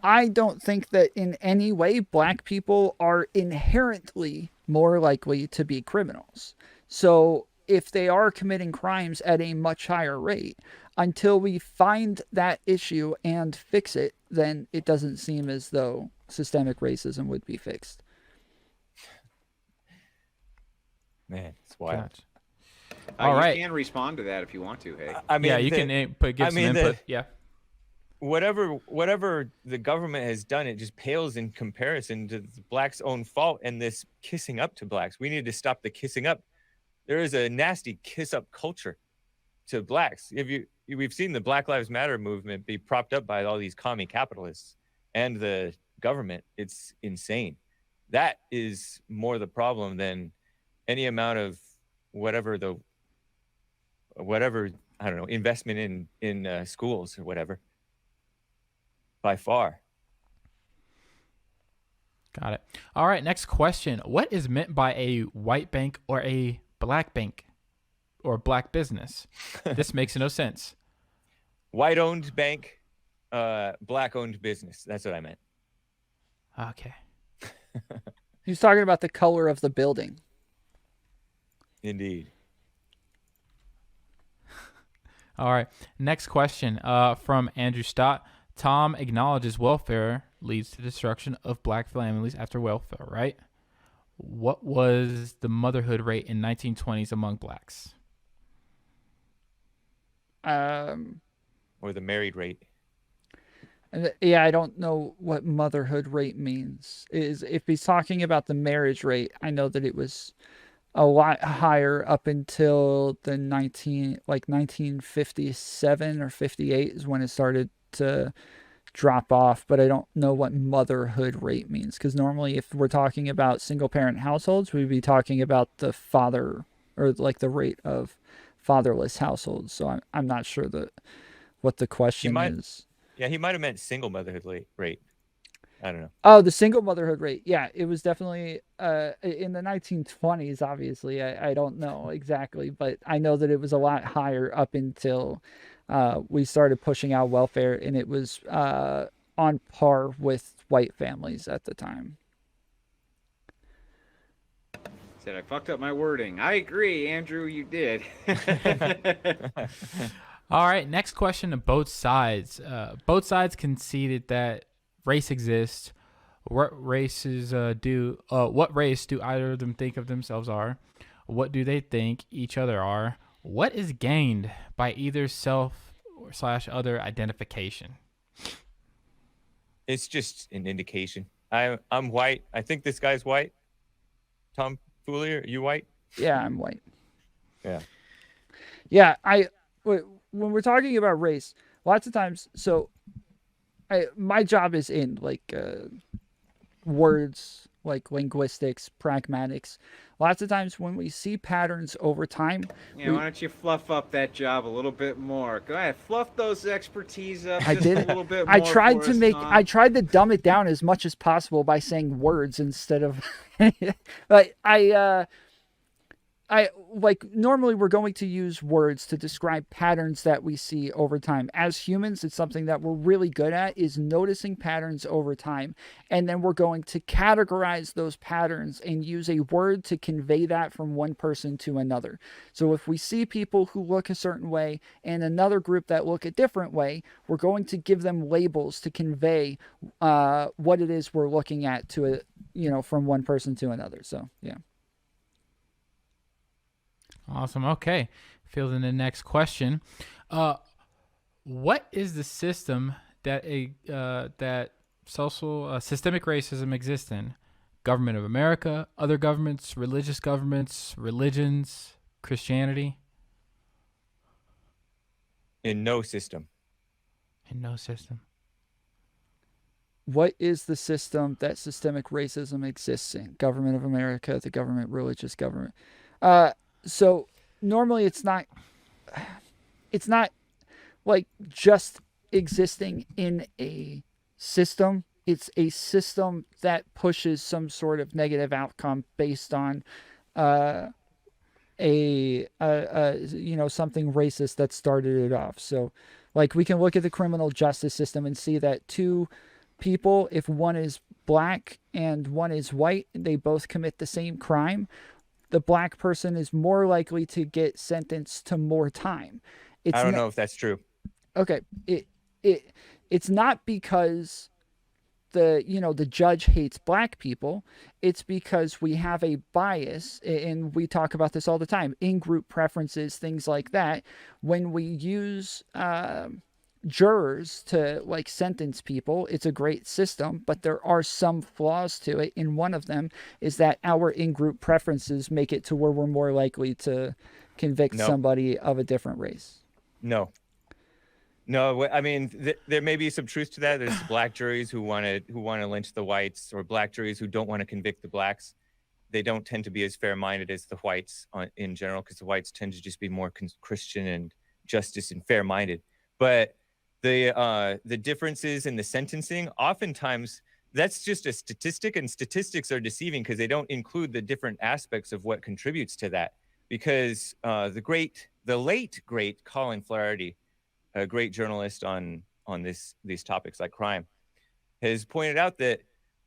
I don't think that in any way black people are inherently more likely to be criminals. So if they are committing crimes at a much higher rate, until we find that issue and fix it, then it doesn't seem as though systemic racism would be fixed. Man, it's wild. Gotcha. All right. You can respond to that if you want to. Hey, I mean, yeah, you can give some input. Yeah. Whatever the government has done, it just pales in comparison to the blacks' own fault and this kissing up to blacks. We need to stop the kissing up. There is a nasty kiss up culture to blacks. We've seen the Black Lives Matter movement be propped up by all these commie capitalists and the government. It's insane. That is more the problem than any amount of whatever I don't know, investment in schools or whatever. By far. Got it. All right, next question. What is meant by a white bank or a black bank or black business? This makes no sense. White-owned bank, black-owned business. That's what I meant. Okay. He's talking about the color of the building. Indeed. All right, next question from Andrew Stott. Tom acknowledges welfare leads to destruction of black families after welfare, right? What was the motherhood rate in 1920s among blacks? Or the married rate. Yeah, I don't know what motherhood rate means. If he's talking about the marriage rate, I know that it was a lot higher up until the 1957 or 58 is when it started to drop off, but I don't know what motherhood rate means, because normally if we're talking about single parent households, we'd be talking about the father or like the rate of fatherless households. So I'm not sure what the question is. Yeah, he might have meant single motherhood rate. I don't know. Oh, the single motherhood rate. Yeah, it was definitely in the 1920s, obviously. I don't know exactly, but I know that it was a lot higher up until we started pushing out welfare, and it was on par with white families at the time. Said I fucked up my wording. I agree, Andrew, you did. All right, next question to both sides. Both sides conceded that race exists. What races do? What race do either of them think of themselves are? What do they think each other are? What is gained by either self or / other identification? It's just an indication. I'm white. I think this guy's white. Tom Foolery, are you white? Yeah, I'm white. Yeah. Yeah, when we're talking about race, lots of times, so my job is in like words, like linguistics, pragmatics. Lots of times when we see patterns over time, Yeah, why don't you fluff up that job a little bit more? Go ahead, fluff those expertise up I just did. a little bit more. I tried for to us, make. Tom. I tried to dumb it down as much as possible by saying words instead of. Like I like normally we're going to use words to describe patterns that we see over time. As humans, it's something that we're really good at is noticing patterns over time. And then we're going to categorize those patterns and use a word to convey that from one person to another. So if we see people who look a certain way and another group that look a different way, we're going to give them labels to convey what it is we're looking at to a, from one person to another. So, yeah. Awesome. Okay. Fielding the next question. What is the system that that social systemic racism exists in? Government of America, other governments, religions, Christianity? In no system. In no system. What is the system that systemic racism exists in? Government of America, the government, religious government. So normally it's not like just existing in a system. It's a system that pushes some sort of negative outcome based on something racist that started it off. So like we can look at the criminal justice system and see that two people, if one is black and one is white, they both commit the same crime, the black person is more likely to get sentenced to more time. I don't know if that's true. Okay. It's not because the judge hates black people. It's because we have a bias, and we talk about this all the time, in-group preferences, things like that. When we use jurors to like sentence people, it's a great system, but there are some flaws to it, and one of them is that our in-group preferences make it to where we're more likely to convict somebody of a different race. No, I mean there may be some truth to that. There's black juries who want to lynch the whites, or black juries who don't want to convict the blacks. They don't tend to be as fair-minded as the whites in general, because the whites tend to just be more Christian and justice and fair-minded. But the differences in the sentencing, oftentimes that's just a statistic, and statistics are deceiving because they don't include the different aspects of what contributes to that. Because the late great Colin Flaherty, a great journalist on these topics like crime, has pointed out that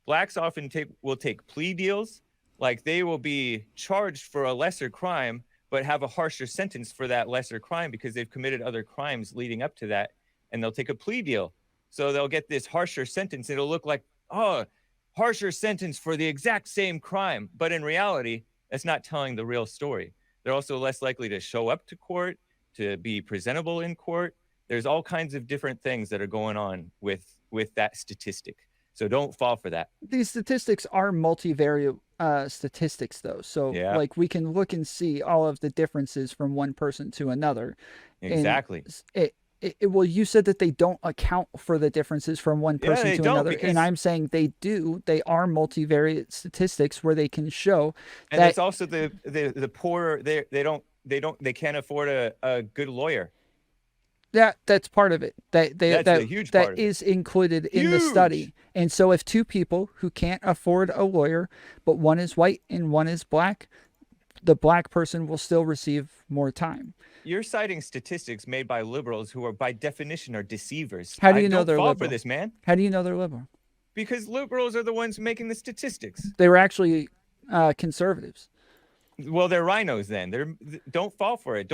blacks often will take plea deals, like they will be charged for a lesser crime but have a harsher sentence for that lesser crime because they've committed other crimes leading up to that. And they'll take a plea deal. So they'll get this harsher sentence. It'll look like, harsher sentence for the exact same crime. But in reality, that's not telling the real story. They're also less likely to show up to court, to be presentable in court. There's all kinds of different things that are going on with that statistic. So don't fall for that. These statistics are multivariate statistics, though. So like we can look and see all of the differences from one person to another. Exactly. Well, you said that they don't account for the differences from one person to another, and I'm saying they do. They are multivariate statistics where they can show. And that's also the poor. They can't afford a good lawyer. That's part of it. That's a huge part of it. That is included in the study. And so if two people who can't afford a lawyer, but one is white and one is black, the black person will still receive more time. You're citing statistics made by liberals who are by definition are deceivers. How do you know they're liberal? For this, man. How do you know they're liberal? Because liberals are the ones making the statistics. They were actually conservatives. Well, they're rhinos then. Don't fall for it.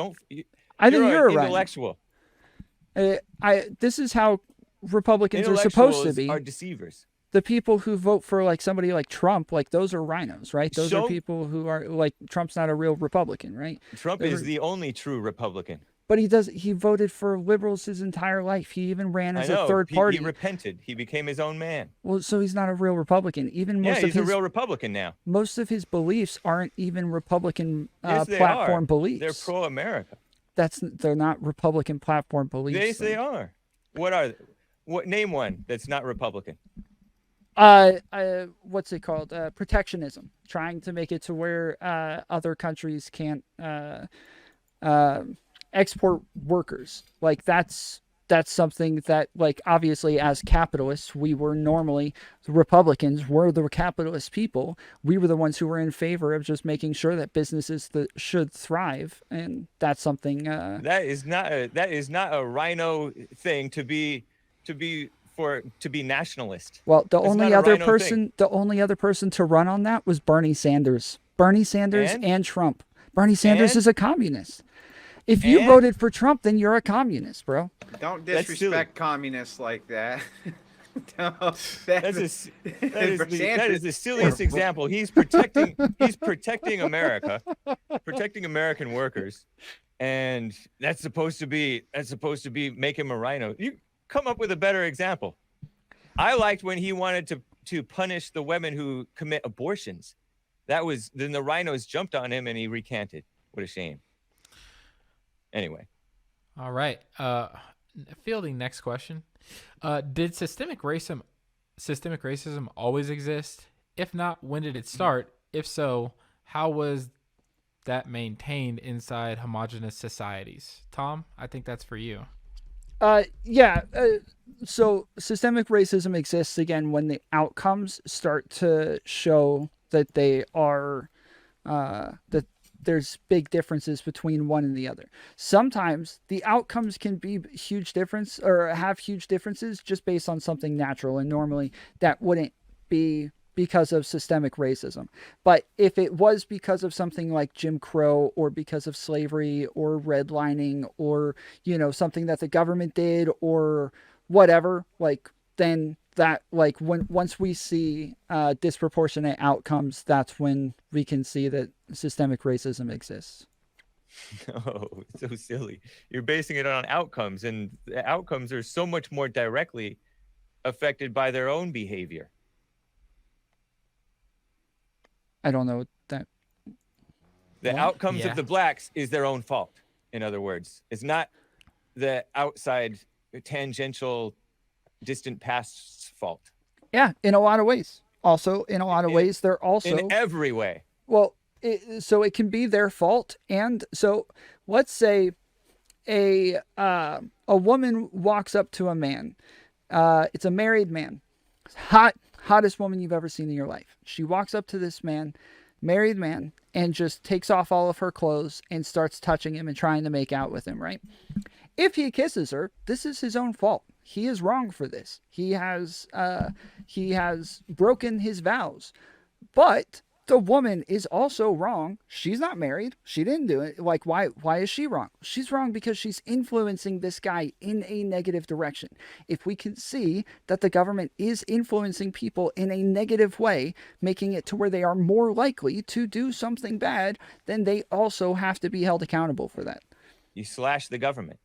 I think you're a intellectual. This is how Republicans are supposed to be. Are deceivers. The people who vote for like somebody like Trump, like those are rhinos, right? Those are people who are like, Trump's not a real Republican, right? Trump is the only true Republican. But he voted for liberals his entire life. He even ran as a third party. He repented. He became his own man. Well, so he's not a real Republican. He's a real Republican now. Most of his beliefs aren't even Republican yes, platform are. beliefs. They're pro-America. they're not Republican platform beliefs. Yes, they are. What are? What name one that's not Republican? What's it called? Protectionism. Trying to make it to where other countries can't export workers. Like that's something that, like, obviously as capitalists, we were normally, the Republicans were the capitalist people. We were the ones who were in favor of just making sure that businesses that should thrive, and that's something. That is not a rhino thing to be nationalist. Well, the That's only not a other rhino person, the only other person to run on that was Bernie Sanders. Bernie Sanders and Trump. Bernie Sanders is a communist. If you voted for Trump, then you're a communist, bro. Don't disrespect communists like that. No, that is the silliest example. He's protecting America, protecting American workers, and that's supposed to be make him a rhino. You come up with a better example. I liked when he wanted to punish the women who commit abortions. Then the rhinos jumped on him and he recanted. What a shame. Anyway. All right. Fielding next question. Did systemic racism always exist? If not, when did it start? If so, how was that maintained inside homogenous societies? Tom, I think that's for you. Yeah. So systemic racism exists again when the outcomes start to show that they are that there's big differences between one and the other. Sometimes the outcomes can be huge difference or have huge differences just based on something natural, and normally that wouldn't be because of systemic racism. But if it was because of something like Jim Crow, or because of slavery or redlining, or, you know, something that the government did or whatever, like, then that, like, once we see disproportionate outcomes, that's when we can see that systemic racism exists. No, it's so silly. You're basing it on outcomes, and the outcomes are so much more directly affected by their own behavior. I don't know that. The outcomes of the blacks is their own fault. In other words, it's not the outside tangential distant past's fault. Yeah, in a lot of ways. Also, in a lot of ways, they're also in every way. Well, so it can be their fault, and so let's say a woman walks up to a man. It's a married man, hottest woman you've ever seen in your life. She walks up to this man, married man, and just takes off all of her clothes and starts touching him and trying to make out with him, right? If he kisses her, this is his own fault. He is wrong for this. He has broken his vows. But the woman is also wrong. She's not married. She didn't do it. Like, why is she wrong? She's wrong because she's influencing this guy in a negative direction. If we can see that the government is influencing people in a negative way, making it to where they are more likely to do something bad, then they also have to be held accountable for that. You slash the government.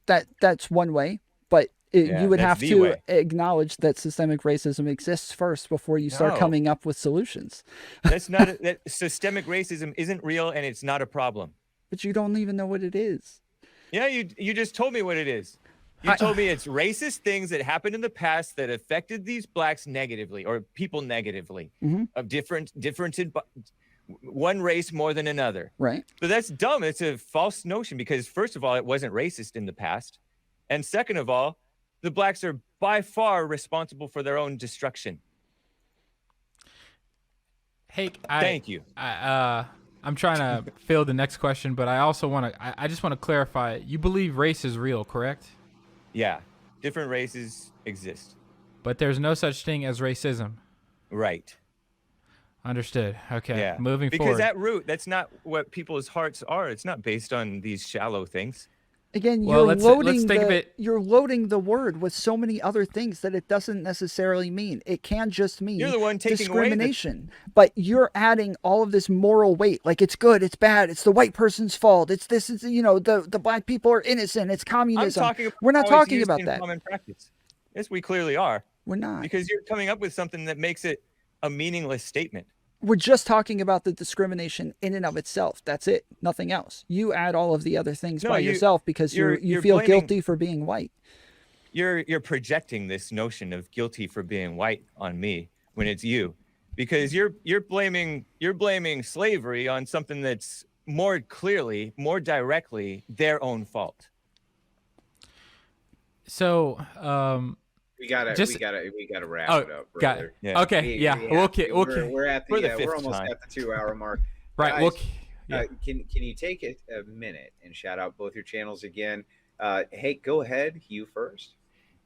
That's one way, but you would have to acknowledge that systemic racism exists first before you start coming up with solutions. That's not that systemic racism isn't real, and it's not a problem. But you don't even know what it is. Yeah, you just told me what it is. You told me it's racist things that happened in the past that affected these blacks negatively, or people negatively, of different one race more than another. Right. But that's dumb. It's a false notion, because first of all, it wasn't racist in the past. And second of all, the blacks are by far responsible for their own destruction. Hake, thank you. I'm trying to field the next question, but I also want to, I just want to clarify. You believe race is real, correct? Yeah. Different races exist. But there's no such thing as racism. Right. Understood. Okay. Yeah. Moving because forward. Because that root, that's not what people's hearts are. It's not based on these shallow things. Again, let's you're loading the word with so many other things that it doesn't necessarily mean. It can just mean you're the one taking discrimination. But you're adding all of this moral weight, like it's good, it's bad, it's the white person's fault, it's this, is the black people are innocent, it's communism. We're not talking about that. Common practice. Yes, we clearly are. We're not. Because you're coming up with something that makes it a meaningless statement. we're just talking about the discrimination in and of itself. That's it. Nothing else. You add all of the other things No, by yourself because you you're feel blaming- guilty for being white. You're projecting this notion of guilty for being white on me when it's you, because you're blaming slavery on something that's more clearly, more directly their own fault. So, We gotta wrap oh, it up, got brother. it. Yeah. Okay, yeah. Okay. We're at For the the fifth we're almost time. at the 2-hour mark. Right. Guys, Well, yeah. can you take a minute and shout out both your channels again? Hey, go ahead. You first.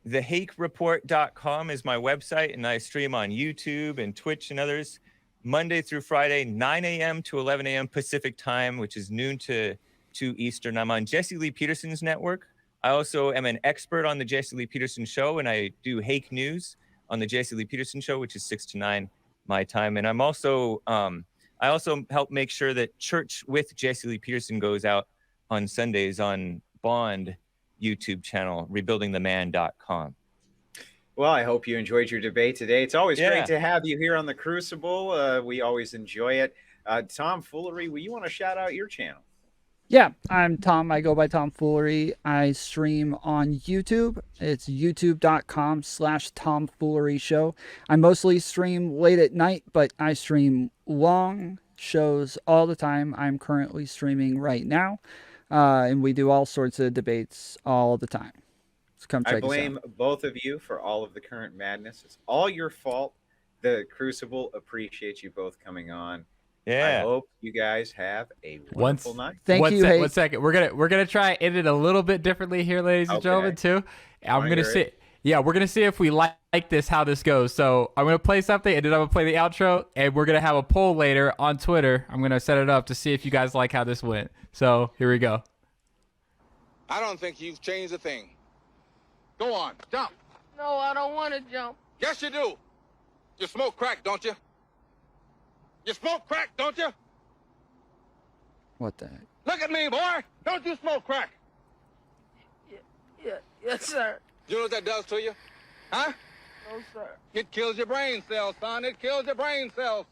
TheHakeReport.com is my website, and I stream on YouTube and Twitch and others Monday through Friday, 9 a.m. to 11 a.m. Pacific time, which is noon to 2 Eastern. I'm on Jesse Lee Peterson's network. I also am an expert on the Jesse Lee Peterson show, and I do Hake News on the Jesse Lee Peterson show, which is 6 to 9 my time. And I'm also I also help make sure that Church with Jesse Lee Peterson goes out on Sundays on Bond YouTube channel, rebuildingtheman.com. Well, I hope you enjoyed your debate today. It's always Yeah. great to have you here on the Crucible. We always enjoy it. Tom Foolery, will you want to shout out your channel? Yeah, I'm Tom. I go by Tom Foolery. I stream on YouTube. It's youtube.com/TomFoolery Show. I mostly stream late at night, but I stream long shows all the time. I'm currently streaming right now, and we do all sorts of debates all the time. So come check I us out. blame both of you for all of the current madness. It's all your fault. The Crucible appreciates you both coming on. I Yeah. hope you guys have a wonderful night. Thank you, Hake. 1 second. We're gonna try and end it a little bit differently here, ladies and Okay. gentlemen, too. I'm Wanna gonna hear see. it? Yeah, we're gonna see if we like this, how this goes. So I'm gonna play something, and then I'm gonna play the outro, and we're gonna have a poll later on Twitter. I'm gonna set it up to see if you guys like how this went. So here we go. I don't think you've changed a thing. Go on, jump. No, I don't want to jump. Yes, you do. You smoke crack, don't you? You smoke crack, don't you? What the heck? Look at me, boy. Don't you smoke crack? Yes, sir. You know what that does to you? Huh? No, sir. It kills your brain cells, son. It kills your brain cells.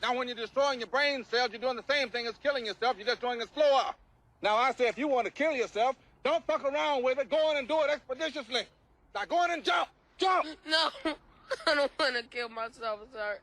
Now, when you're destroying your brain cells, you're doing the same thing as killing yourself. You're just doing it slower. Now, I say if you want to kill yourself, don't fuck around with it. Go in and do it expeditiously. Now, go in and jump. Jump. No, I don't want to kill myself, sir.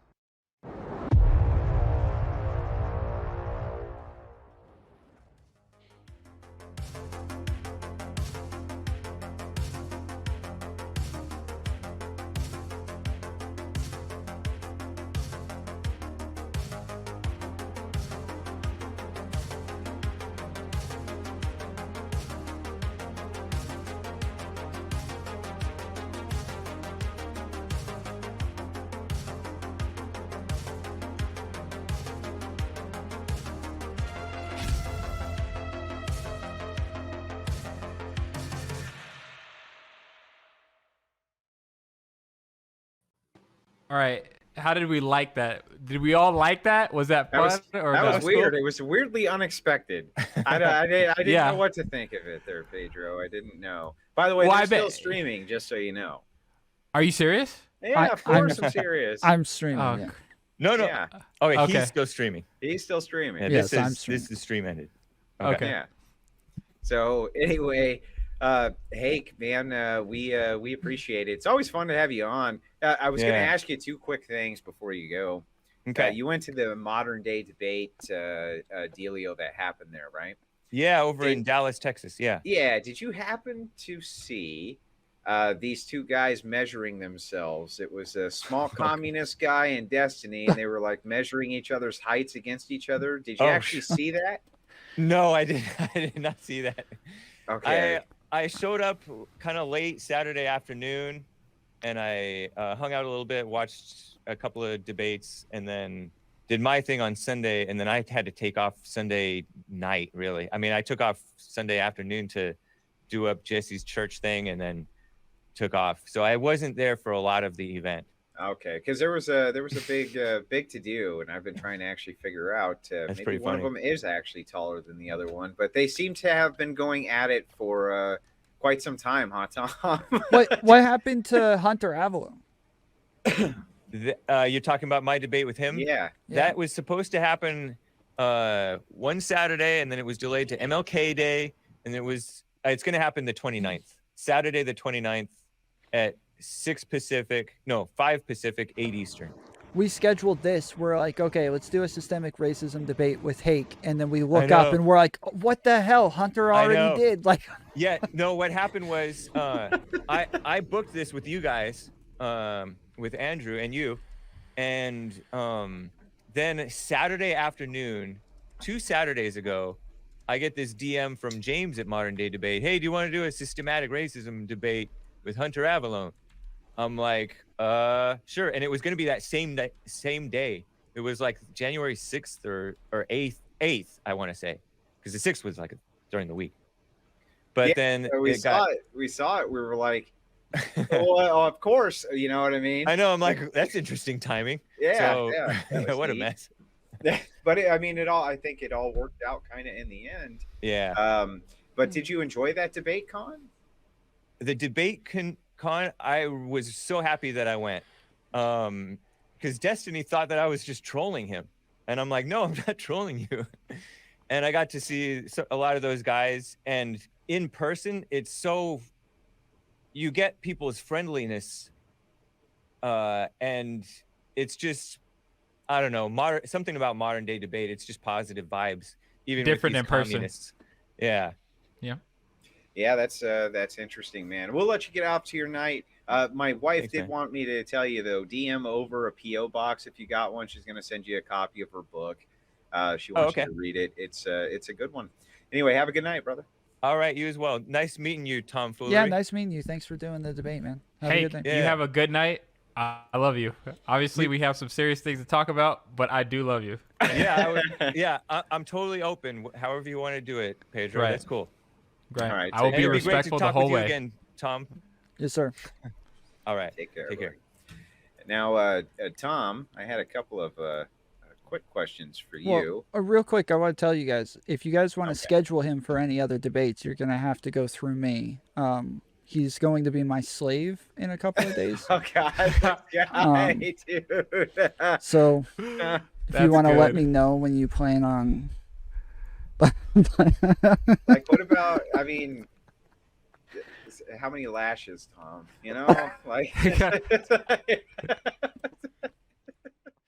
All right. How did we like that? Did we all like that? Was that fun? That or was no? weird. It was weirdly unexpected. I didn't Yeah. know what to think of it there, Pedro. I didn't know. By the way, Well, they're I still bet- streaming, just so you know. Are you serious? Yeah, of course I'm serious. I'm streaming. Oh, yeah. No. Yeah, Okay, Okay. he's still streaming. he's still streaming. Yeah, Yes, this I'm is streaming. this is stream ended. Okay. Yeah. So anyway, Hake, man, we appreciate it. It's always fun to have you on. I was going to Yeah. ask you two quick things before you go. Okay. You went to the modern day debate dealio that happened there, right? Yeah, over in Dallas, Texas. Yeah. Yeah. Did you happen to see these two guys measuring themselves? It was a small communist guy and Destiny, and they were like measuring each other's heights against each other. Did you Oh, actually see that? No, I did. I did not see that. Okay. I showed up kind of late Saturday afternoon, and I hung out a little bit, watched a couple of debates, and then did my thing on Sunday. And then I had to take off Sunday night. Really, I mean, I took off Sunday afternoon to do up Jesse's church thing, and then took off. So I wasn't there for a lot of the event. Okay, because there was a big to do, and I've been trying to actually figure out maybe pretty one funny. of them is actually taller than the other one, but they seem to have been going at it for quite some time, huh, Tom? What happened to Hunter Avalo? You're talking about my debate with him? Yeah. That was supposed to happen one Saturday, and then it was delayed to MLK Day, and it's going to happen the 29th. Saturday the 29th at 5 Pacific, 8 Eastern. We scheduled this. We're like, okay, let's do a systemic racism debate with Hake, and then we look I up know. and we're like, what the hell? Hunter I already know. did. Like, Yeah, no, what happened was I booked this with you guys, with Andrew and you, and then Saturday afternoon, 2 Saturdays ago, I get this DM from James at Modern Day Debate. Hey, do you want to do a systematic racism debate with Hunter Avalone? I'm like, sure. And it was going to be that same day. It was like January 6th or 8th, I want to say, because the 6th was like during the week. But Yeah, then we saw it. We saw it. We were like, well, of course. You know what I mean? I know. I'm like, that's interesting timing. Yeah. So, Yeah. that was what a neat. mess. But I think it all worked out kind of in the end. Yeah. But did you enjoy that debate, Con? The debate con, I was so happy that I went, because Destiny thought that I was just trolling him, and I'm like, no, I'm not trolling you. And I got to see a lot of those guys, and in person, it's so, you get people's friendliness, and it's just, I don't know, something about modern day debate. It's just positive vibes, even Different with in these person. communists. Yeah. Yeah, that's interesting, man. We'll let you get off to your night. My wife Thanks, did man. want me to tell you though, DM over a PO box if you got one. She's gonna send you a copy of her book. She wants you okay. to read it. It's a good one. Anyway, have a good night, brother. All right, you as well. Nice meeting you, Tom Foolery. yeah, nice meeting you. Thanks for doing the debate, man. Have a Hey, good night. you Yeah. have a good night. I love you. Obviously, we have some serious things to talk about, but I do love you. Yeah, I'm totally open. However you want to do it, Pedro. Right. That's cool. Great. All right, I will take And be it'd be great to respectful the talk whole with you way. again, Tom. Yes, sir. All right. Take care. Take care. Now, Tom, I had a couple of quick questions for you. Well, real quick, I want to tell you guys, if you guys want to Okay. schedule him for any other debates, you're going to have to go through me. He's going to be my slave in a couple of days. Oh God, this guy, dude. So if That's you want to let good. me know when you plan on. Like, what about? I mean, how many lashes, Tom? You know, like.